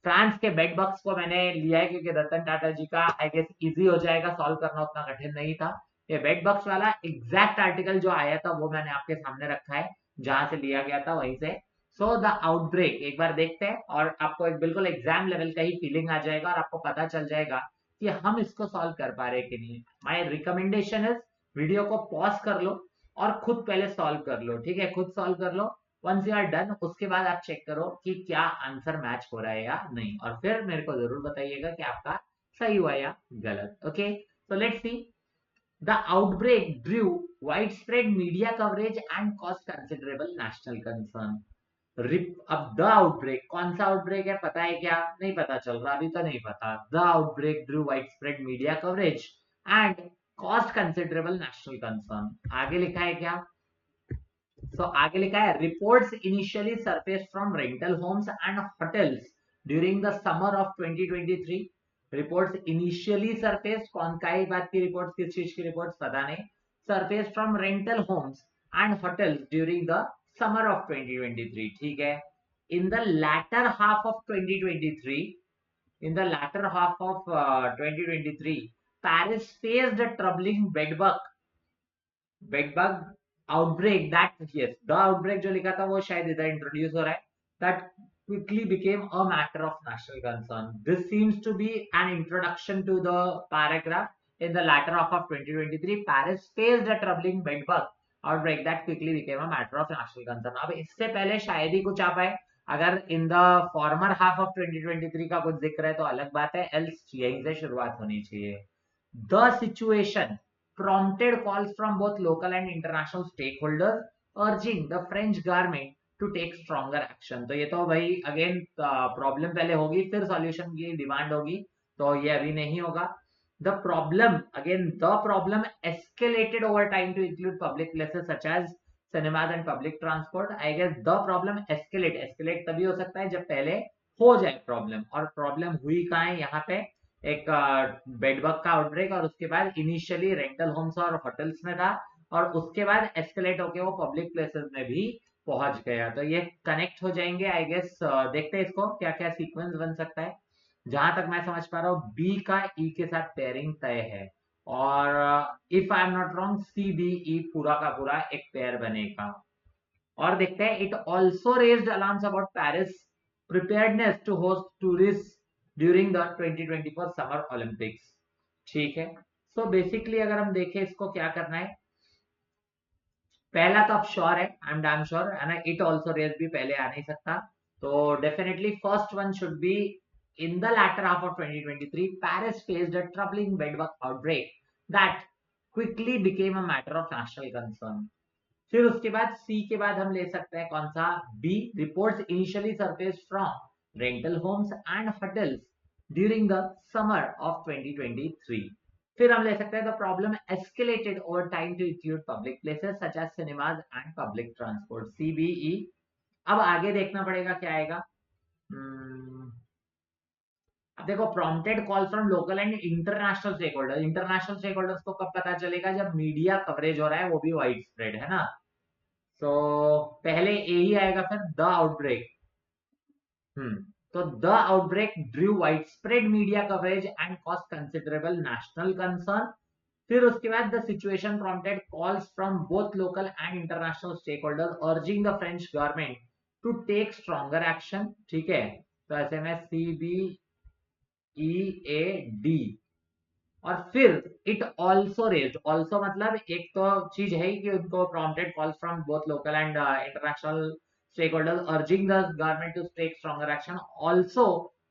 फ्रांस के बेड बग्स को मैंने लिया है क्योंकि रतन टाटा जी का आई गेस इजी हो जाएगा, सॉल्व करना उतना कठिन नहीं था। ये बेड बग्स वाला एग्जैक्ट आर्टिकल जो आया था वो मैंने आपके सामने रखा है, जहां से लिया गया था वहीं से। सो द आउटब्रेक एक बार देखते हैं और आपको एक बिल्कुल एग्जाम लेवल का ही फीलिंग आ जाएगा और आपको पता चल जाएगा कि हम इसको सॉल्व कर पा रहे कि नहीं। माई रिकमेंडेशन इज वीडियो को पॉज कर लो और खुद पहले सॉल्व कर लो, ठीक है, खुद सॉल्व कर लो। वंस यू आर डन उसके बाद आप चेक करो कि क्या आंसर मैच हो रहा है या नहीं, और फिर मेरे को जरूर बताइएगा कि आपका सही हुआ या गलत, okay. So let's see. The outbreak drew widespread media coverage and caused considerable national concern. अब द आउटब्रेक कौन सा आउटब्रेक है पता है क्या? नहीं पता चल रहा, अभी तो नहीं पता। The outbreak Drew widespread media coverage and cost considerable national concern. आगे लिखा है क्या? आगे लिखा है reports initially surface from rental homes and hotels during the summer of 2023। Reports initially surface, कौन का ही बात की रिपोर्ट्स, किस चीज की रिपोर्ट्स पता नहीं, surface from rental homes and hotels during the summer of 2023, ठीक है। In the latter half of 2023, in the latter half of 2023, Paris faced a troubling bedbug outbreak that, yes, the outbreak जो लिखा था वो शायद इधर इंट्रोड्यूस हो रहा है, that quickly became a matter of national concern. This seems to be an introduction to the paragraph. In the latter half of 2023, Paris faced a troubling bedbug outbreak that quickly became a matter of national concern. अब इससे पहले शायद ही कुछ आ पाए, अगर in the former half of 2023 का कुछ जिक्र है तो अलग बात है, एल्स यहीं से शुरुआत होनी चाहिए। The situation prompted calls from both local and international stakeholders urging the French government to take stronger action. तो ये तो भाई अगेन प्रॉब्लम पहले होगी फिर सॉल्यूशन की डिमांड होगी, तो ये अभी नहीं होगा। The problem, again, the problem escalated over time to include public places such as cinemas and public transport. I guess the problem escalate तभी हो सकता है जब पहले हो जाए प्रॉब्लम, और प्रॉब्लम हुई कहाँ है? यहाँ पे एक बेडबग का आउटब्रेक, और उसके बाद इनिशियली रेंटल होम्स और होटल्स में था, और उसके बाद एस्केलेट होके वो पब्लिक प्लेसेस में भी पहुंच गया, तो ये कनेक्ट हो जाएंगे आई गेस। देखते हैं इसको क्या क्या सीक्वेंस बन सकता है। जहां तक मैं समझ पा रहा हूँ बी का ई के साथ पेयरिंग तय है, और if I am not wrong C B E पूरा का पूरा एक पेयर बनेगा। और देखते हैं it also raised alarms about Paris preparedness to host tourist during the 2024 summer Olympics, ठीक है। सो बेसिकली अगर हम देखें इसको क्या करना है, पहला तो अब श्योर है, आई एम डैम श्योर है ना, इट ऑल्सो रेज भी पहले आ नहीं सकता, तो definitely first one should be In the latter half of 2023, Paris faced a troubling bedbug outbreak that quickly became a matter of national concern. फिर उसके बाद सी के बाद हम ले सकते हैं कौन सा, B, reports initially surface from rental homes and hotels during the summer of 2023. फिर हम ले सकते हैं the problem escalated over time to include public places such as cinemas and public transport, CBE. अब आगे देखना पड़ेगा क्या आएगा. अब देखो, prompted call from local and international stake holder. International stake holders को कब पता चलेगा, जब मीडिया कवरेज हो रहा है, वो भी वाइड स्प्रेड है ना. तो पहले ए ही आएगा, फिर द आउटब्रेक. तो the outbreak drew wide spread media coverage and cost considerable national concern. फिर उसके बाद the situation prompted calls from both local and international stake holders urging the French government to take stronger action. ठीक है, तो ऐसे में CBEAD. और फिर इट ऑल्सो रेज्ड, ऑल्सो मतलब एक तो चीज है कि उनको prompted calls from both local and international stakeholders urging the government to take stronger action, also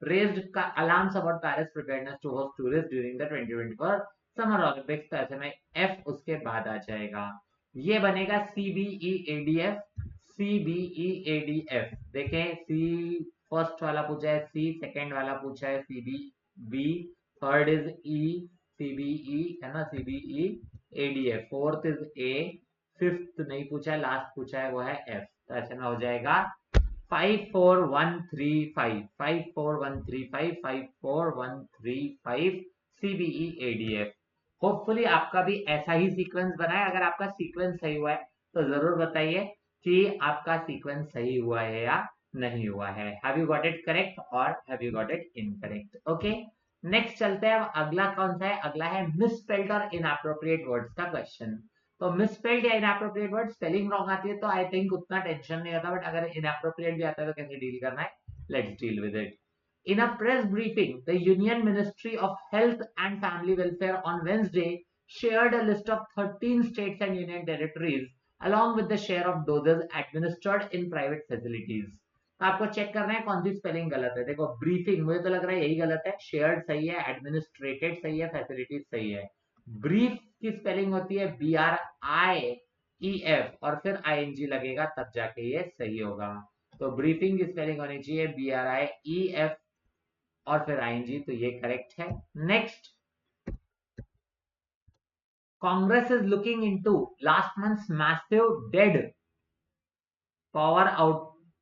raised alarms about Paris preparedness to host tourists during the 2024 summer Olympics. तो ऐसे में एफ उसके बाद आ जाएगा. ये बनेगा CBEADF. CBEADF देखें, सी first वाला पूछा है, सी सेकेंड वाला पूछा है, CBB, third is E, CBE है ना, CBEADF, fourth is a, fifth नहीं पूछा है, लास्ट पूछा है वो है एफ. तो ऐसे में हो जाएगा 54135, 54135, 54135 CBEADF. होपफुली आपका भी ऐसा ही सीक्वेंस बना है. अगर आपका सीक्वेंस सही हुआ है तो जरूर बताइए कि आपका सीक्वेंस सही हुआ है या नहीं हुआ है. Have you got it correct और have you got it incorrect. Okay, next चलते हैं. अब अगला कौन सा है, अगला है मिसस्पेल्ड और इनएप्रोप्रिएट वर्ड्स का क्वेश्चन. तो मिसस्पेल्ड या इनएप्रोप्रिएट वर्ड, स्पेलिंग रॉन्ग आती है तो आई थिंक उतना टेंशन नहीं होता, बट अगर इनएप्रोप्रिएट भी आता है तो कैसे डील करना है, let's deal with it. In a press briefing, the Union Ministry of Health and Family Welfare on Wednesday shared a list of 13 states and union territories along with the share of doses administered in private facilities. आपको check करना है कौन सी spelling गलत है. देखो, briefing मुझे तो लग रहा है यही गलत है, शेयर्ड सही है, एडमिनिस्ट्रेटेड सही है, फैसिलिटीज सही है. ब्रीफ की स्पेलिंग होती है BRIEF और फिर ING लगेगा, तब जाके ये सही होगा. तो ब्रीफिंग की स्पेलिंग होनी चाहिए BRIEF और फिर ING, तो ये करेक्ट है. Next, Congress is looking into last months massive dead power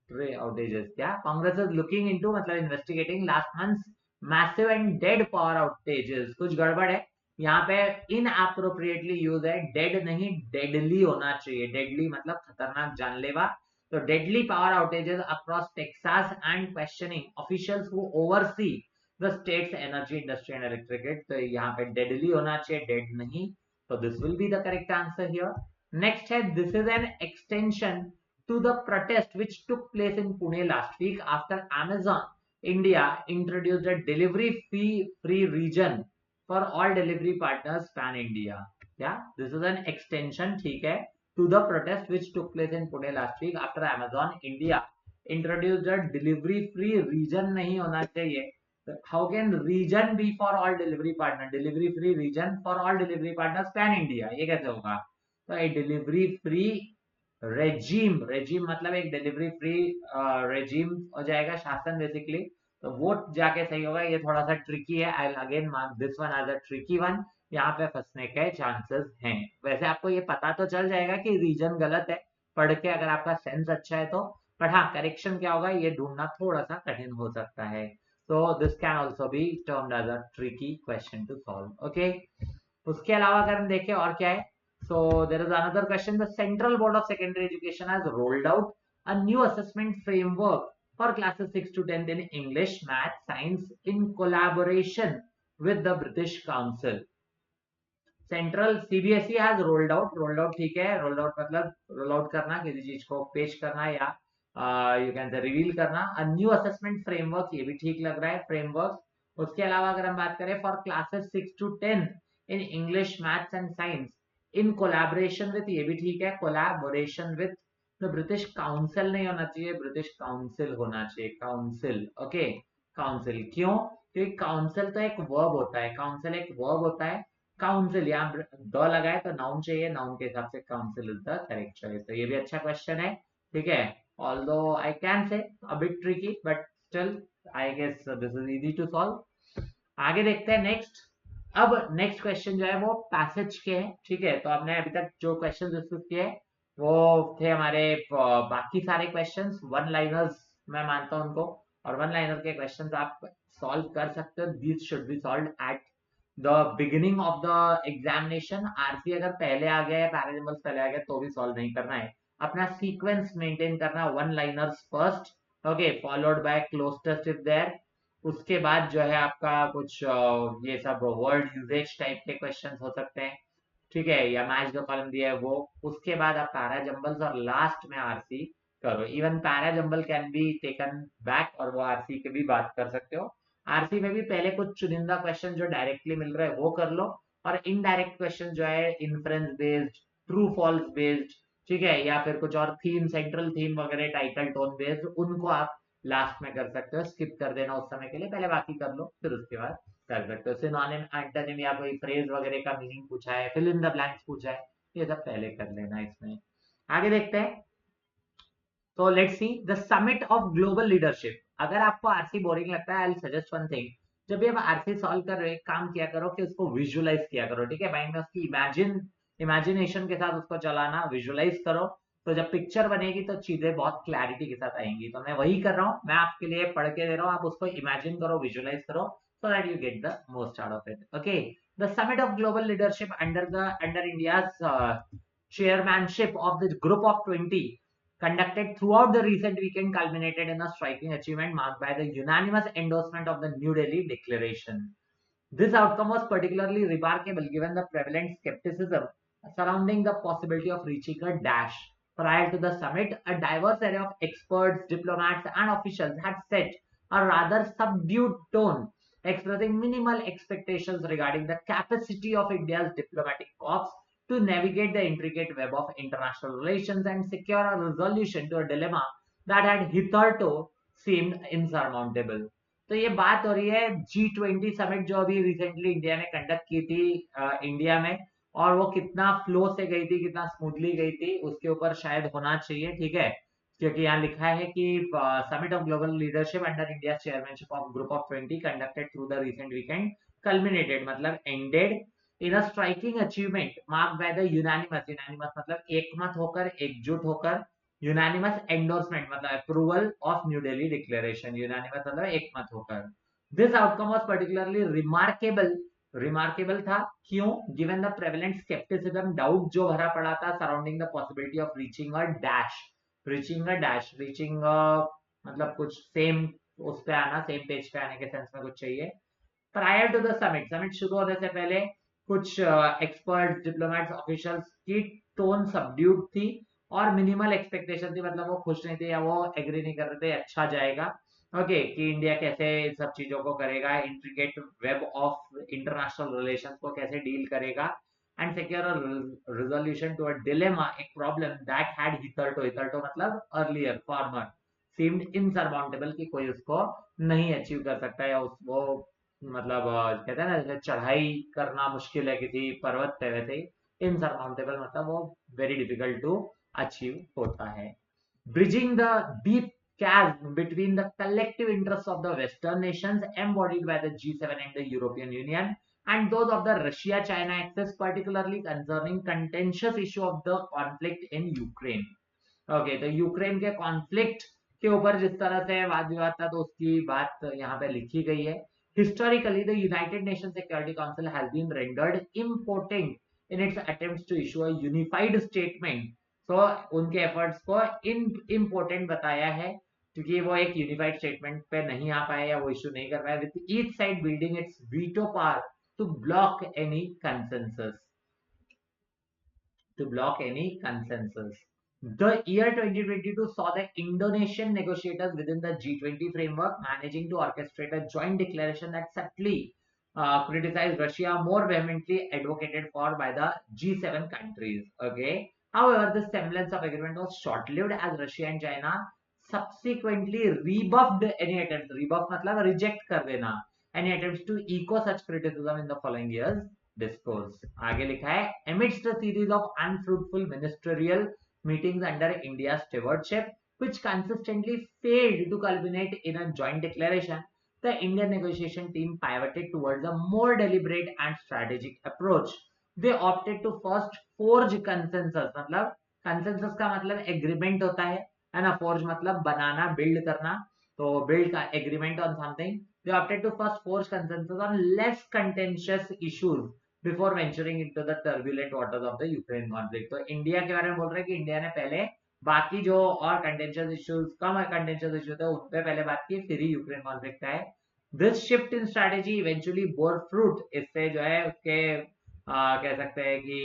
outages. क्या, कांग्रेस इज लुकिंग इनटू मतलब investigating last months massive and dead power outages. कुछ गड़बड़ है यहाँ पे, इनएप्रोप्रिएटली यूज है, डेड नहीं डेडली होना चाहिए. डेडली मतलब खतरनाक, जानलेवा. तो deadly power outages across Texas and questioning officials who oversee the states energy industry and electric grid. तो यहाँ पे डेडली होना चाहिए, डेड नहीं. तो this will be the correct answer here. Next है, this is an extension to the protest which took place in Pune last week after Amazon India introduced a delivery free region for all delivery partners pan India. Yeah, this is an extension, ठीक है, to the protest which took place in Pune last week after Amazon India introduced a delivery free region. नहीं होना चाहिए. How can region be for all delivery partners? Delivery free region for all delivery partners pan India, ये कैसे होगा. तो a delivery free regime, regime मतलब एक delivery free regime हो जाएगा, शासन बेसिकली. तो वो जाके सही होगा. ये थोड़ा सा ट्रिकी है, I again mark this one as a tricky one. यहाँ पे फंसने के चांसेस हैं. वैसे आपको ये पता तो चल जाएगा कि रीजन गलत है पढ़ के, अगर आपका सेंस अच्छा है तो. बट हाँ, करेक्शन क्या होगा ये ढूंढना थोड़ा सा कठिन हो सकता है. तो this can also be termed as a tricky question to solve. Okay, उसके अलावा अगर हम देखें और क्या है. So there is another question. The Central Board of Secondary Education has rolled out a new assessment framework for classes 6 to 10 in English, Math, Science in collaboration with the British Council. Central CBSE has rolled out. Rolled out ठीक है, rolled out मतलब roll out करना, किसी चीज को पेश करना या you can say reveal करना. A new assessment framework, ये भी ठीक लग रहा है, framework. उसके अलावा अगर हम बात करें for classes 6 to 10 in English, Maths and Science in collaboration with, ये भी ठीक है, collaboration with the British council नहीं होना चाहिए, ब्रिटिश काउंसिल होना चाहिए, काउंसिल. Okay, council. क्यों? क्योंकि काउंसिल तो एक वर्ब होता है, काउंसिल एक वर्ब होता है। काउंसिल यहाँ द लगा है तो नाउन चाहिए, नाउन के हिसाब से council is the correct choice. तो ये भी अच्छा क्वेश्चन है, ठीक है। Although I can say a bit tricky but still I guess this is easy to solve. आगे देखते हैं नेक्स्ट। अब नेक्स्ट क्वेश्चन जो है वो पैसेज के हैं, ठीक है। तो आपने अभी तक जो क्वेश्चन डिस्कस किए वो थे हमारे बाकी सारे क्वेश्चंस वन लाइनर्स, मैं मानता हूं उनको। और वन लाइनर के क्वेश्चंस आप सॉल्व कर सकते हो। These should be solve at the beginning of the examination. RC अगर पहले आ गया या पैराजम्बल्स पहले आ गया तो भी सॉल्व नहीं करना है। अपना सीक्वेंस मेंटेन करना, one liners first, okay, followed by cloze test if there. उसके बाद जो है आपका कुछ ये सब वर्ड यूजेज टाइप के क्वेश्चन हो सकते हैं, ठीक है, या मैच द कॉलम दिया है वो। उसके बाद आप पैरा जंबल्स और लास्ट में आरसी करो। Even para jumble can be taken back और वो आरसी के भी बात कर सकते हो। आरसी में भी पहले कुछ चुनिंदा क्वेश्चन जो डायरेक्टली मिल रहे हैं वो कर लो, और इनडायरेक्ट क्वेश्चन जो है inference based, true false based, ठीक है, या फिर कुछ और थीम, सेंट्रल थीम वगैरह, टाइटल टोन बेस्ड, उनको आप लास्ट में कर सकते हो। स्किप कर देना उस समय के लिए, पहले बाकी कर लो फिर उसके बाद कर सकते हो। सिनोनिम, एंटोनिम या कोई फ्रेज वगैरह का मीनिंग पूछा है, फिल इन द ब्लैंक्स पूछा है, ये सब पहले कर लेना इसमें। आगे देखते हैं। तो let's see the summit of global leadership. अगर आपको आरसी बोरिंग लगता है, I will suggest one thing. जब भी आप आरसी सॉल्व कर रहे हो, एक काम किया करो कि उसको विजुअलाइज किया करो, ठीक है। माइंड में उसकी इमेजिनेशन के साथ उसको चलाना, विजुअलाइज करो। तो जब पिक्चर बनेगी तो चीजें बहुत क्लैरिटी के साथ आएंगी। तो मैं वही कर रहा हूँ, मैं आपके लिए पढ़ के दे रहा हूँ, आप उसको इमेजिन करो, विजुअलाइज करो, so that you get the most out of it. Okay, the summit of global leadership under India's chairmanship of the group of 20 conducted throughout the recent weekend culminated in a striking achievement marked by the unanimous endorsement of the New Delhi Declaration. This outcome was particularly remarkable given the prevalent skepticism surrounding the possibility of reaching a dash. Prior to the summit, a diverse array of experts, diplomats, and officials had set a rather subdued tone, expressing minimal expectations regarding the capacity of India's diplomatic corps to navigate the intricate web of international relations and secure a resolution to a dilemma that had hitherto seemed insurmountable. तो ये बात हो रही है G20 summit जो अभी recently India ने conduct की थी इंडिया में, और वो कितना फ्लो से गई थी, कितना स्मूथली गई थी, उसके ऊपर शायद होना चाहिए, ठीक है। क्योंकि यहाँ लिखा है कि summit of global leadership under India chairmanship of group of 20 conducted through the recent weekend culminated, मतलब ended in a striking achievement marked by the unanimous, unanimous मतलब एकमत होकर, एकजुट होकर, यूनानिमस एंडोर्समेंट मतलब approval of New Delhi declaration, unanimous मतलब एकमत होकर। This outcome was particularly remarkable, remarkable था क्यों? Given the prevalent scepticism, doubt जो भरा पड़ा था surrounding the possibility of reaching a dash, reaching a dash, reaching मतलब कुछ सेम उस पे आना, सेम पेज पे आने के सेंस में कुछ चाहिए। Prior to the summit, summit शुरू होने से पहले कुछ एक्सपर्ट, डिप्लोमेट्स, ऑफिशियल्स की टोन सबड्यूड थी और मिनिमल एक्सपेक्टेशन थी, मतलब वो खुश नहीं थे या वो एग्री नहीं कर रहे थे अच्छा जाएगा, ओके, कि इंडिया कैसे इन सब चीजों को करेगा, intricate web of international relations को कैसे डील करेगा, and secure a resolution to a dilemma, एक problem that had hitherto, hitherto मतलब अर्लियर, फॉर्मर, सीम्ड इनसरमाउंटेबल, कि कोई उसको नहीं अचीव कर सकता, या उस वो मतलब कहते हैं ना जैसे चढ़ाई करना मुश्किल है किसी पर्वत पे, वैसे ही इनसरमाउंटेबल मतलब वो वेरी डिफिकल्ट टू अचीव होता है। Bridging the deep chasm between the collective interests of the Western nations embodied by the G7 and the European Union and those of the Russia-China axis, particularly concerning contentious issue of the conflict in Ukraine. Okay, तो Ukraine के conflict के ऊपर जिस तरह से वाद विवाद था तो उसकी बात यहाँ पे लिखी गई है। Historically, the United Nations Security Council has been rendered impotent in its attempts to issue a unified statement. So, उनके efforts को impotent बताया है क्योंकि वो एक यूनिफाइड स्टेटमेंट पे नहीं आ पाए या वो इशू नहीं कर पाए, with each side building its veto power to block any consensus, to block any consensus. The year 2022 saw the Indonesian negotiators within the G20 framework managing to orchestrate a joint declaration that subtly criticized Russia, more vehemently advocated for by the G7 countries. Okay. However, the semblance of agreement was short-lived as Russia and China subsequently rebuffed any attempts, rebuff मतलब reject कर देना, any attempts to echo such criticism in the following years discourse. आगे लिखा है amidst a series of unfruitful ministerial meetings under India's stewardship which consistently failed to culminate in a joint declaration, the Indian negotiation team pivoted towards a more deliberate and strategic approach. They opted to first forge consensus, मतलब consensus का मतलब agreement होता है ना, forge मतलब बनाना, build करना, तो build का agreement on something. They opted to first forge consensus on less contentious issues before venturing into the turbulent waters of the Ukraine conflict. तो इंडिया के बारे में बोल रहे हैं कि इंडिया ने पहले बाकी जो और कंटेंशियस इश्यूज, कम कंटेंशियस इश्यू थे उन पे पहले बात की, फिर ही यूक्रेन कॉन्फ्लिक्ट है. This shift in strategy eventually bore fruit. इससे जो है उसके कह सकते हैं कि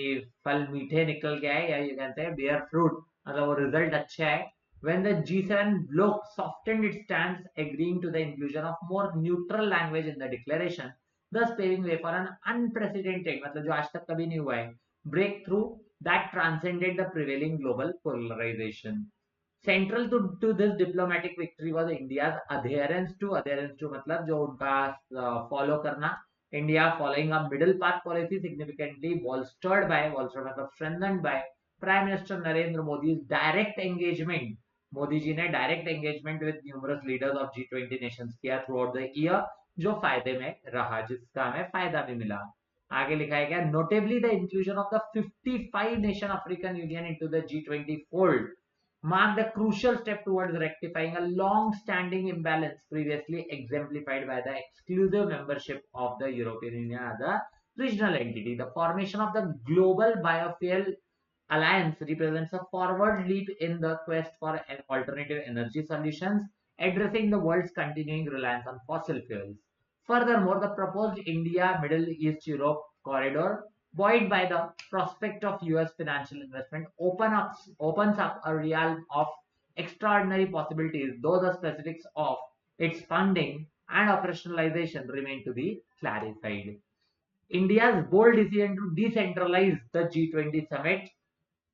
फल मीठे निकल के आए, या ये कहते हैं बेयर फ्रूट, मतलब वो रिजल्ट अच्छा है. When the G7 bloc softened its stance, agreeing to the inclusion of more neutral language in the declaration, thus paving way for an unprecedented, मतलब जो आज तक कभी नहीं हुआ है, breakthrough that transcended the prevailing global polarization. Central to this diplomatic victory was India's adherence to मतलब जो उनका follow करना. India following a middle path policy significantly bolstered मतलब strengthened by Prime Minister Narendra Modi's direct engagement. Modi ji ने direct engagement with numerous leaders of G20 Nations किया through out the year, जो फायदे में रहा, जिसका हमें फायदा भी मिला. आगे लिखा है क्या, notably the inclusion of the 55 nation African union into the G20 fold marked a crucial step towards rectifying a long-standing imbalance previously exemplified by the exclusive membership of the European Union as a regional entity. The formation of the global biofuel alliance represents a forward leap in the quest for alternative energy solutions, addressing the world's continuing reliance on fossil fuels. Furthermore, the proposed India Middle East Europe corridor, buoyed by the prospect of US financial investment, opens up a realm of extraordinary possibilities, though the specifics of its funding and operationalization remain to be clarified. India's bold decision to decentralize the G20 summit,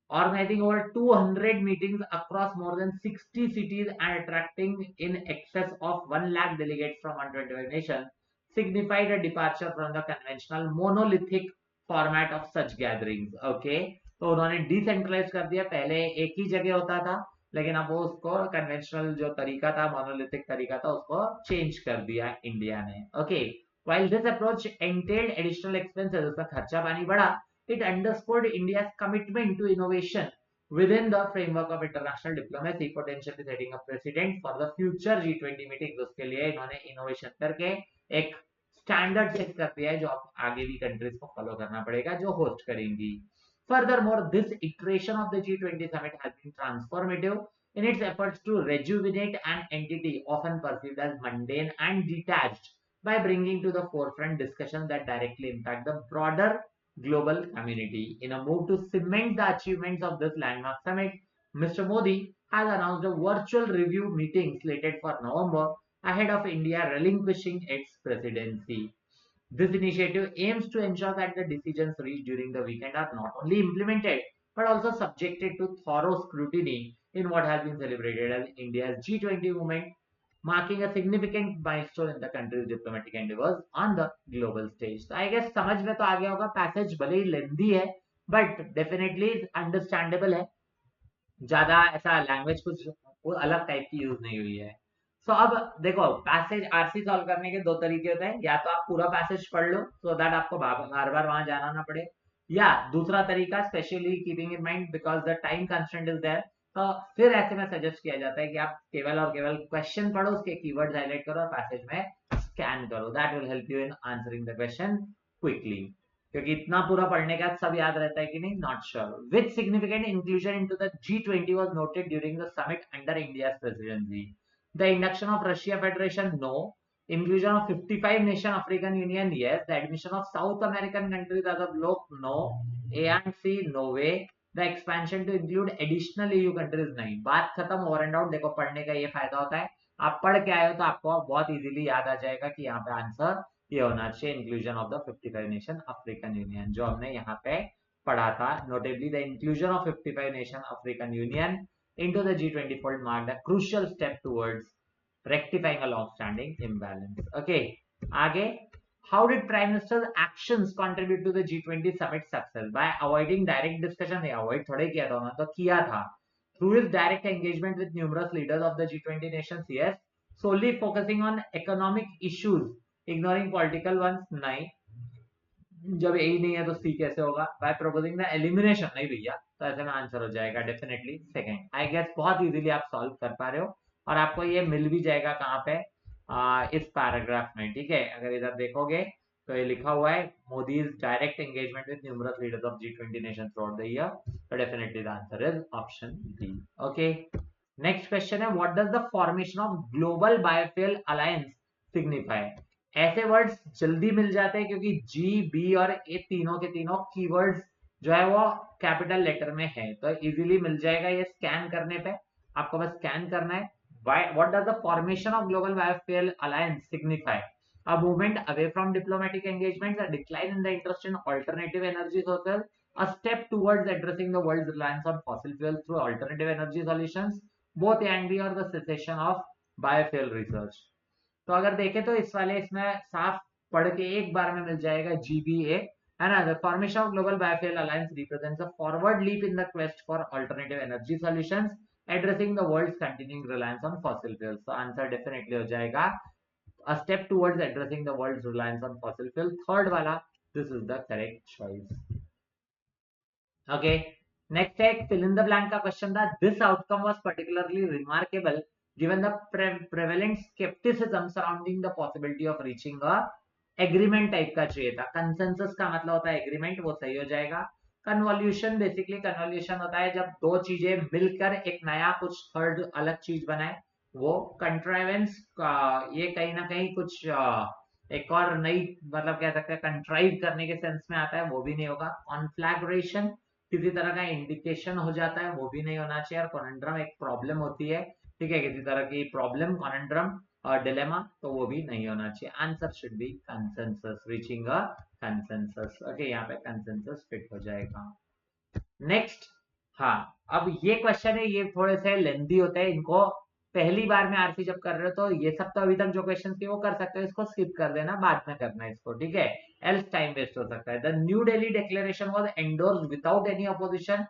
organizing over 200 meetings across more than 60 cities and attracting in excess of 1 lakh delegates from 125 nations, signified a departure from the conventional monolithic format of such gatherings. Okay, तो उन्होंने decentralise कर दिया. पहले एक ही जगह होता था, लेकिन अब वो उसको कन्वेंशनल जो तरीका था, मोनोलिथिक तरीका था, उसको चेंज कर दिया इंडिया ने. Okay, while this approach entailed additional expenses, उसका खर्चा पानी बढ़ा, it underscored India's commitment to innovation within the framework of international diplomacy, potentially setting a precedent for the future G20 meetings. उसके लिए इन्होंने innovation करके एक standard set कर दिया है, जो अब आगे भी countries को follow करना पड़ेगा जो host करेंगी. Furthermore, this iteration of the G20 summit has been transformative in its efforts to rejuvenate an entity often perceived as mundane and detached by bringing to the forefront discussions that directly impact the broader global community. In a move to cement the achievements of this landmark summit, Mr. Modi has announced a virtual review meeting slated for November ahead of India relinquishing its presidency. This initiative aims to ensure that the decisions reached during the weekend are not only implemented but also subjected to thorough scrutiny in what has been celebrated as India's G20 movement, marking a significant milestone in the country's diplomatic endeavors on the global stage. So I guess समझ में तो आ गया होगा, passage भले ही लेंदी है but definitely understandable है. ज्यादा ऐसा लैंग्वेज कुछ अलग टाइप की यूज नहीं हुई है. सो अब देखो, पैसेज आरसी सॉल्व करने के दो तरीके होते हैं. या तो आप पूरा पैसेज पढ़ लो सो दैट आपको बार बार वहां जाना ना पड़े, या दूसरा तरीका, specially keeping in mind because the time constraint is there, तो फिर ऐसे में सजेस्ट किया जाता है कि आप केवल और केवल क्वेश्चन पढ़ो, उसके कीवर्ड्स हाईलाइट करो और पैसेज में स्कैन करो. That will help you in answering the question quickly. क्योंकि इतना पूरा पढ़ने के बाद सब याद रहता है कि नहीं, not sure. Which significant inclusion into the G20 was noted during the summit under India's presidency. The induction of Russia federation, no. Inclusion of 55 nation African Union, yes. The admission of South American countries as a bloc, no. A and C, no way. The expansion to include additional EU countries, नहीं. बात खत्म, over and out. देखो, पढ़ने का ये फायदा होता है, आप पढ़ के आए हो तो आपको बहुत इजीली याद आ जाएगा कि यहाँ पे आंसर ये होना चाहिए, inclusion of the 55 nation African union, जो हमने यहाँ पे पढ़ा था. Notably the inclusion of 55 nation African union into the G20 fold marked a crucial step towards rectifying a long-standing imbalance. Okay, आगे, how did Prime Minister's actions contribute to the G20 summit success? By avoiding direct discussion, नहीं avoid थोड़े किया था उन्होंने, तो किया था. Through his direct engagement with numerous leaders of the G20 nations, yes. Solely focusing on economic issues, ignoring political ones, नहीं. जब ए नहीं है तो सी कैसे होगा? बाय प्रपोजिंग द एलिमिनेशन, नहीं भैया, तो ऐसे में आंसर हो जाएगा डेफिनेटली सेकंड. आई गेस बहुत इजीली आप सॉल्व कर पा रहे हो और आपको ये मिल भी जाएगा कहाँ पे, इस पैराग्राफ में. ठीक है, अगर इधर देखोगे तो ये लिखा हुआ है Modi's direct engagement with numerous leaders of G20 nations through the year. तो definitely the answer is option B. Okay, next question है, what does the formation of global biofuel alliance signify? ऐसे वर्ड्स जल्दी मिल जाते हैं क्योंकि जी, बी और ए तीनों के तीनों कीवर्ड्स जो है वो कैपिटल लेटर में है, तो इजीली मिल जाएगा. ये स्कैन करने पे आपको बस स्कैन करना है. What does the formation of global biofuel alliance signify? A movement away from diplomatic engagements, a decline in the interest in alternative energy sources, a step towards addressing the world's reliance on fossil fuels through alternative energy solutions, both A and B, or the cessation of biofuel research. तो अगर देखें तो इस वाले इसमें साफ पढ़ के एक बार में मिल जाएगा GBA, है ना. The formation of global biofuel alliance represents a forward leap in the quest for alternative energy solutions, addressing the world's continuing reliance on fossil fuels. तो आंसर डेफिनेटली हो जाएगा a step towards addressing the world's reliance on fossil fuel. Third वाला, this is the correct choice. Okay, next है fill in the blank का question था. This outcome was particularly remarkable given the prevalent skepticism surrounding the possibility of reaching a agreement type का चाहिए था. consensus का मतलब होता है agreement, वो सही हो जाएगा. convolution, बेसिकली कन्वॉल्यूशन होता है जब दो चीजें मिलकर एक नया कुछ थर्ड अलग चीज बनाए, वो कंट्राइवेंस का ये कहीं ना कहीं कुछ एक और नई मतलब कह सकते हैं कंट्राइव करने के सेंस में आता है, वो भी नहीं होगा. कॉन्फ्लैग्रेशन किसी तरह का इंडिकेशन हो जाता है, वो भी नहीं होना चाहिए. और कॉन्ड्रम एक प्रॉब्लम होती है, ठीक है, किसी तरह की प्रॉब्लम, कॉन्ड्रम और डिलेमा, तो वो भी नहीं होना चाहिए. Answer should B consensus, reaching a consensus. Okay, यहाँ पे कंसेंसस फिट हो जाएगा. नेक्स्ट, हाँ, अब ये क्वेश्चन है, ये थोड़े से लेंथी होते हैं, इनको पहली बार में आरसी जब कर रहे हो तो ये सब तो अभी तक जो क्वेश्चन थे वो कर सकते हो, इसको स्किप कर देना, बाद में करना है इसको, ठीक है, एल्स टाइम वेस्ट हो सकता है. The new Delhi declaration was endorsed without any opposition.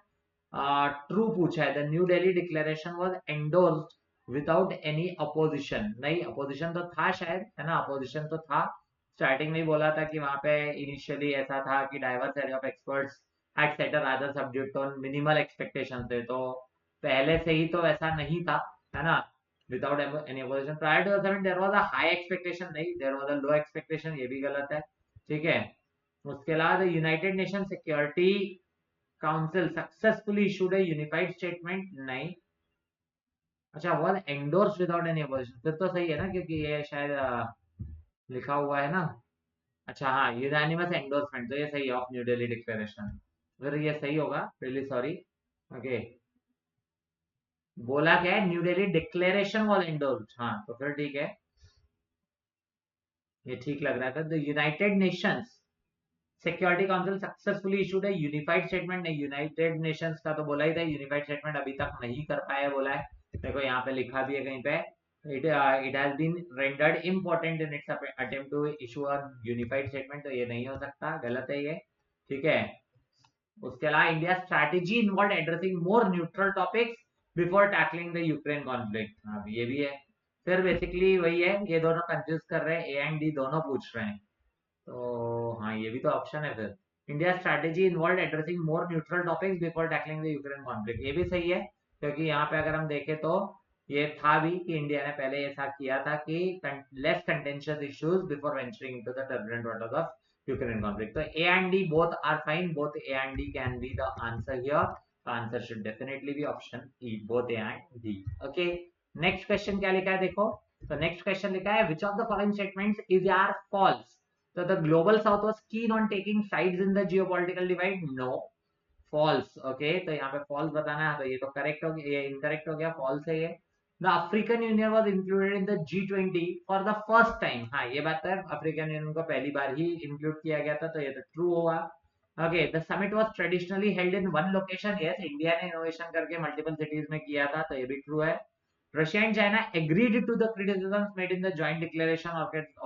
True पूछा है. The new Delhi declaration was endorsed without any opposition. नहीं, अपोजिशन तो था शायद, है ना, अपोजिशन तो था. स्टार्टिंग में ही बोला था कि वहां पे इनिशियली ऐसा था कि diverse area of experts had set a rather subdued tone, minimal expectations थे, तो पहले से ही तो वैसा नहीं था, है ना. Without any opposition prior to the summit there was a high expectation, नहीं, there was a low expectation, ये भी गलत है, ठीक है. उसके अलावा United nation security council successfully issued a unified statement, नहीं. अच्छा, was endorsed without any opposition, फिर तो सही है ना, क्योंकि ये शायद लिखा हुआ है ना. अच्छा, हाँ, यूनानिमस एंडोर्समेंट, तो ये सही है ऑफ न्यू दिल्ली डिक्लेरेशन, फिर ये सही होगा. Really sorry. ओके, बोला क्या है, new Delhi declaration was endorsed, हाँ, तो फिर ठीक है, ये ठीक लग रहा था. The United Nations security council successfully issued है यूनिफाइड स्टेटमेंट, नहीं, यूनाइटेड नेशंस का तो बोला ही था, यूनिफाइड स्टेटमेंट अभी तक नहीं कर पाया बोला है. देखो यहाँ पे लिखा भी है कहीं पे, it has been rendered important in its attempt to issue a unified statement, तो ये नहीं हो सकता, गलत है ये, ठीक है. उसके अलावा India strategy involve addressing more neutral topics before tackling the Ukraine conflict, हाँ, ये भी है. फिर बेसिकली वही है, ये दोनों कंफ्यूज कर रहे हैं, ए एंड डी दोनों पूछ रहे हैं, तो हाँ, ये भी तो ऑप्शन है. फिर India strategy involve addressing more neutral topics before tackling the Ukraine conflict, ये भी सही है, क्योंकि यहाँ पे अगर हम देखें तो ये था भी कि इंडिया ने पहले ऐसा किया था कि less contentious issues before venturing into the turbulent waters of Ukraine conflict. So A and D both are fine. Both A and D can be the answer here. The answer should definitely be option E. Both A and D. Okay. Next question क्या लिखा है देखो. So next question लिखा है which of the following statements is are false? So the global south was keen on taking sides in the geopolitical divide. No. False. Okay. तो यहाँ पे false बताना है, तो ये तो correct हो गया, ये incorrect हो गया, false है ये. The African Union was included in the G20 for the first time. हाँ, ये बात है, अफ्रीकन यूनियन को पहली बार ही इंक्लूड किया गया था, तो ये तो ट्रू होगा. Okay, the summit was traditionally held in one location, yes, India ने इनोवेशन करके मल्टीपल सिटीज में किया था, तो ये भी ट्रू है. Russia and China agreed to the criticisms made in the joint declaration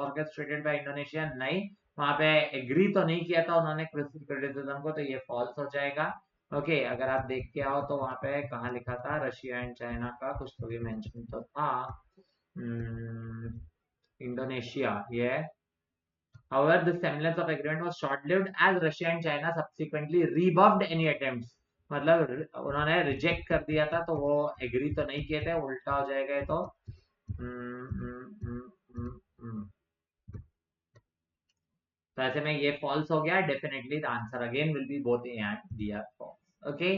orchestrated by Indonesia. नहीं, वहां पे एग्री तो नहीं किया था उन्होंने क्रिटिसिज्म को, तो ये फॉल्स हो जाएगा. ओके, अगर आप देख के आओ तो वहां पे कहाँ लिखा था रशिया एंड चाइना का कुछ तो भी मेंशन तो था. इंडोनेशिया, ये. However, the semblance of agreement was short-lived as Russia and China subsequently rebuffed any attempts. मतलब उन्होंने रिजेक्ट कर दिया था, तो वो एग्री तो नहीं किए थे, उल्टा हो जाएगा तो. हम्म, हम्म, हम्म, हम्म, हम्म. तो ऐसे में ये फॉल्स हो गया. Definitely the answer again will be both A and B are false. Okay,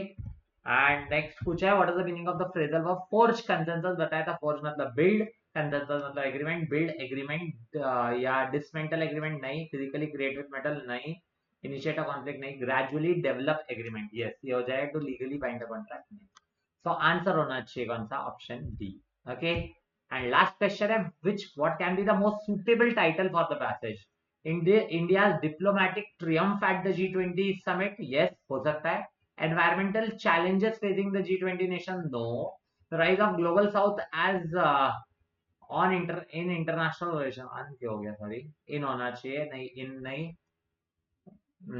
and next पूछा है what is the meaning of the phrasal verb forge consensus. बताया था फोर्ज मतलब बिल्ड, कंसेंसस मतलब एग्रीमेंट. बिल्ड एग्रीमेंट या dismantle agreement नहीं. Physically create with metal नहीं. Initiate a conflict नहीं. ग्रेजुअली डेवलप एग्रीमेंट, यस, ये हो जाएगा. To legally bind a contract नहीं. सो आंसर होना चाहिए कौन सा, option D. Okay, and last question है which what can be the most suitable title for the passage. India's diplomatic triumph at the G20 summit, yes, हो सकता है. Environmental challenges facing the G20 nation, no. The rise of global south as in international relation, क्यों हो गया, sorry, इन होना चाहिए, नहीं, इन नहीं.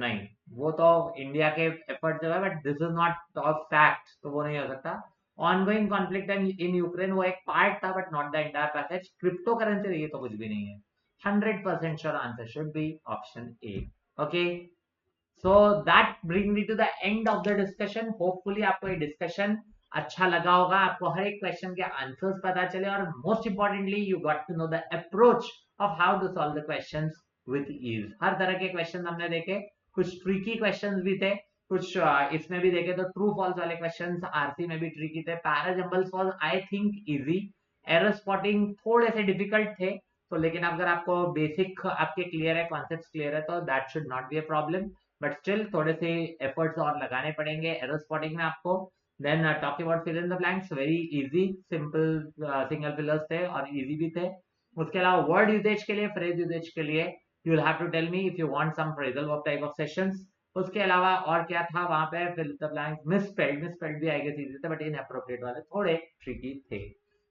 नहीं, वो तो इंडिया के एफर्ट जो है, but this is not of fact, तो वो नहीं हो सकता. ऑनगोइंग कॉन्फ्लिक्ट इन यूक्रेन, वो एक पार्ट था but not the entire passage. Crypto currency, ये तो कुछ भी नहीं है. 100% sure answer should be option A. Okay, so that bring me to the end of the discussion. Hopefully आपको ये डिस्कशन अच्छा लगा होगा, आपको हर एक क्वेश्चन के आंसर्स पता चले, और most importantly you got to know the approach of how to solve the questions with ease. हर तरह के क्वेश्चन हमने देखे, कुछ ट्रिकी क्वेश्चंस भी थे, कुछ इसमें भी देखे तो ट्रू फॉल्स वाले क्वेश्चंस आरसी में भी ट्रिकी थे. Para jumbles was I think easy. Error spotting थोड़े से डिफिकल्ट थे, तो लेकिन अगर आपको बेसिक आपके क्लियर है, कॉन्सेप्ट्स क्लियर है, तो that should not be a problem. But still थोड़े से एफर्ट्स और लगाने पड़ेंगे एरर स्पॉटिंग में आपको. Then talking about fill in the blanks, very easy, simple single fillers थे और इजी भी थे. उसके अलावा वर्ड यूजेज के लिए, फ्रेज यूजेज के लिए, you will have to tell me if you want some phrasal verb type of sessions. उसके अलावा और क्या था वहां पे, फिल द ब्लैंक्स, मिसस्पेल्ड भी आई गेस इजी थे, बट इनएप्रोप्रिएट वाले थोड़े ट्रिकी थे.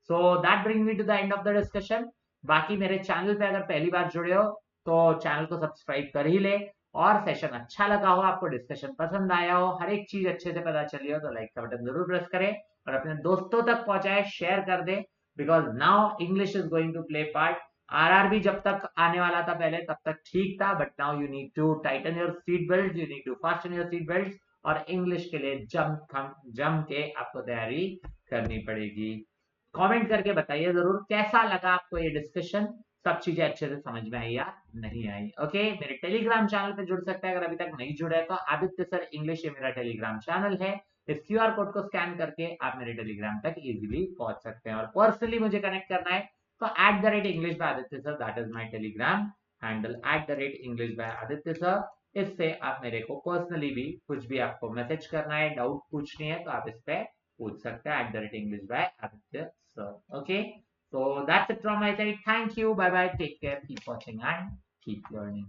So that bring me to the end of the discussion. बाकी मेरे चैनल पे अगर पहली बार जुड़े हो तो चैनल को सब्सक्राइब कर ही ले, और सेशन अच्छा लगा हो, आपको डिस्कशन पसंद आया हो, हर एक चीज अच्छे से पता चली हो, तो लाइक का बटन जरूर प्रेस करें और अपने दोस्तों तक पहुंचाए, शेयर कर दे. Because now English is going to play part. RRB जब तक आने वाला था पहले, तब तक ठीक था, but now you need to tighten your seat belt, you need to fasten your seat belt, और इंग्लिश के लिए जम के आपको तैयारी करनी पड़ेगी. कमेंट करके बताइए जरूर कैसा लगा आपको ये डिस्कशन, सब चीजें अच्छे से समझ में आई या नहीं आई. ओके, मेरे टेलीग्राम चैनल पे जुड़ सकते हैं अगर अभी तक नहीं जुड़े हैं तो. आदित्य सर इंग्लिश ये मेरा टेलीग्राम चैनल है. इस क्यूआर कोड को स्कैन करके आप मेरे टेलीग्राम तक इजीली पहुंच सकते हैं, और पर्सनली मुझे कनेक्ट करना है तो @English by Aditya sir, that is my Telegram handle, @English by Aditya sir. इससे आप मेरे को पर्सनली भी कुछ भी आपको मैसेज करना है, डाउट पूछनी है, तो आप इस पे पूछ सकते हैं @English by Aditya sir. Okay, so that's it from my side. Thank you. Bye bye. Take care. Keep watching and keep learning.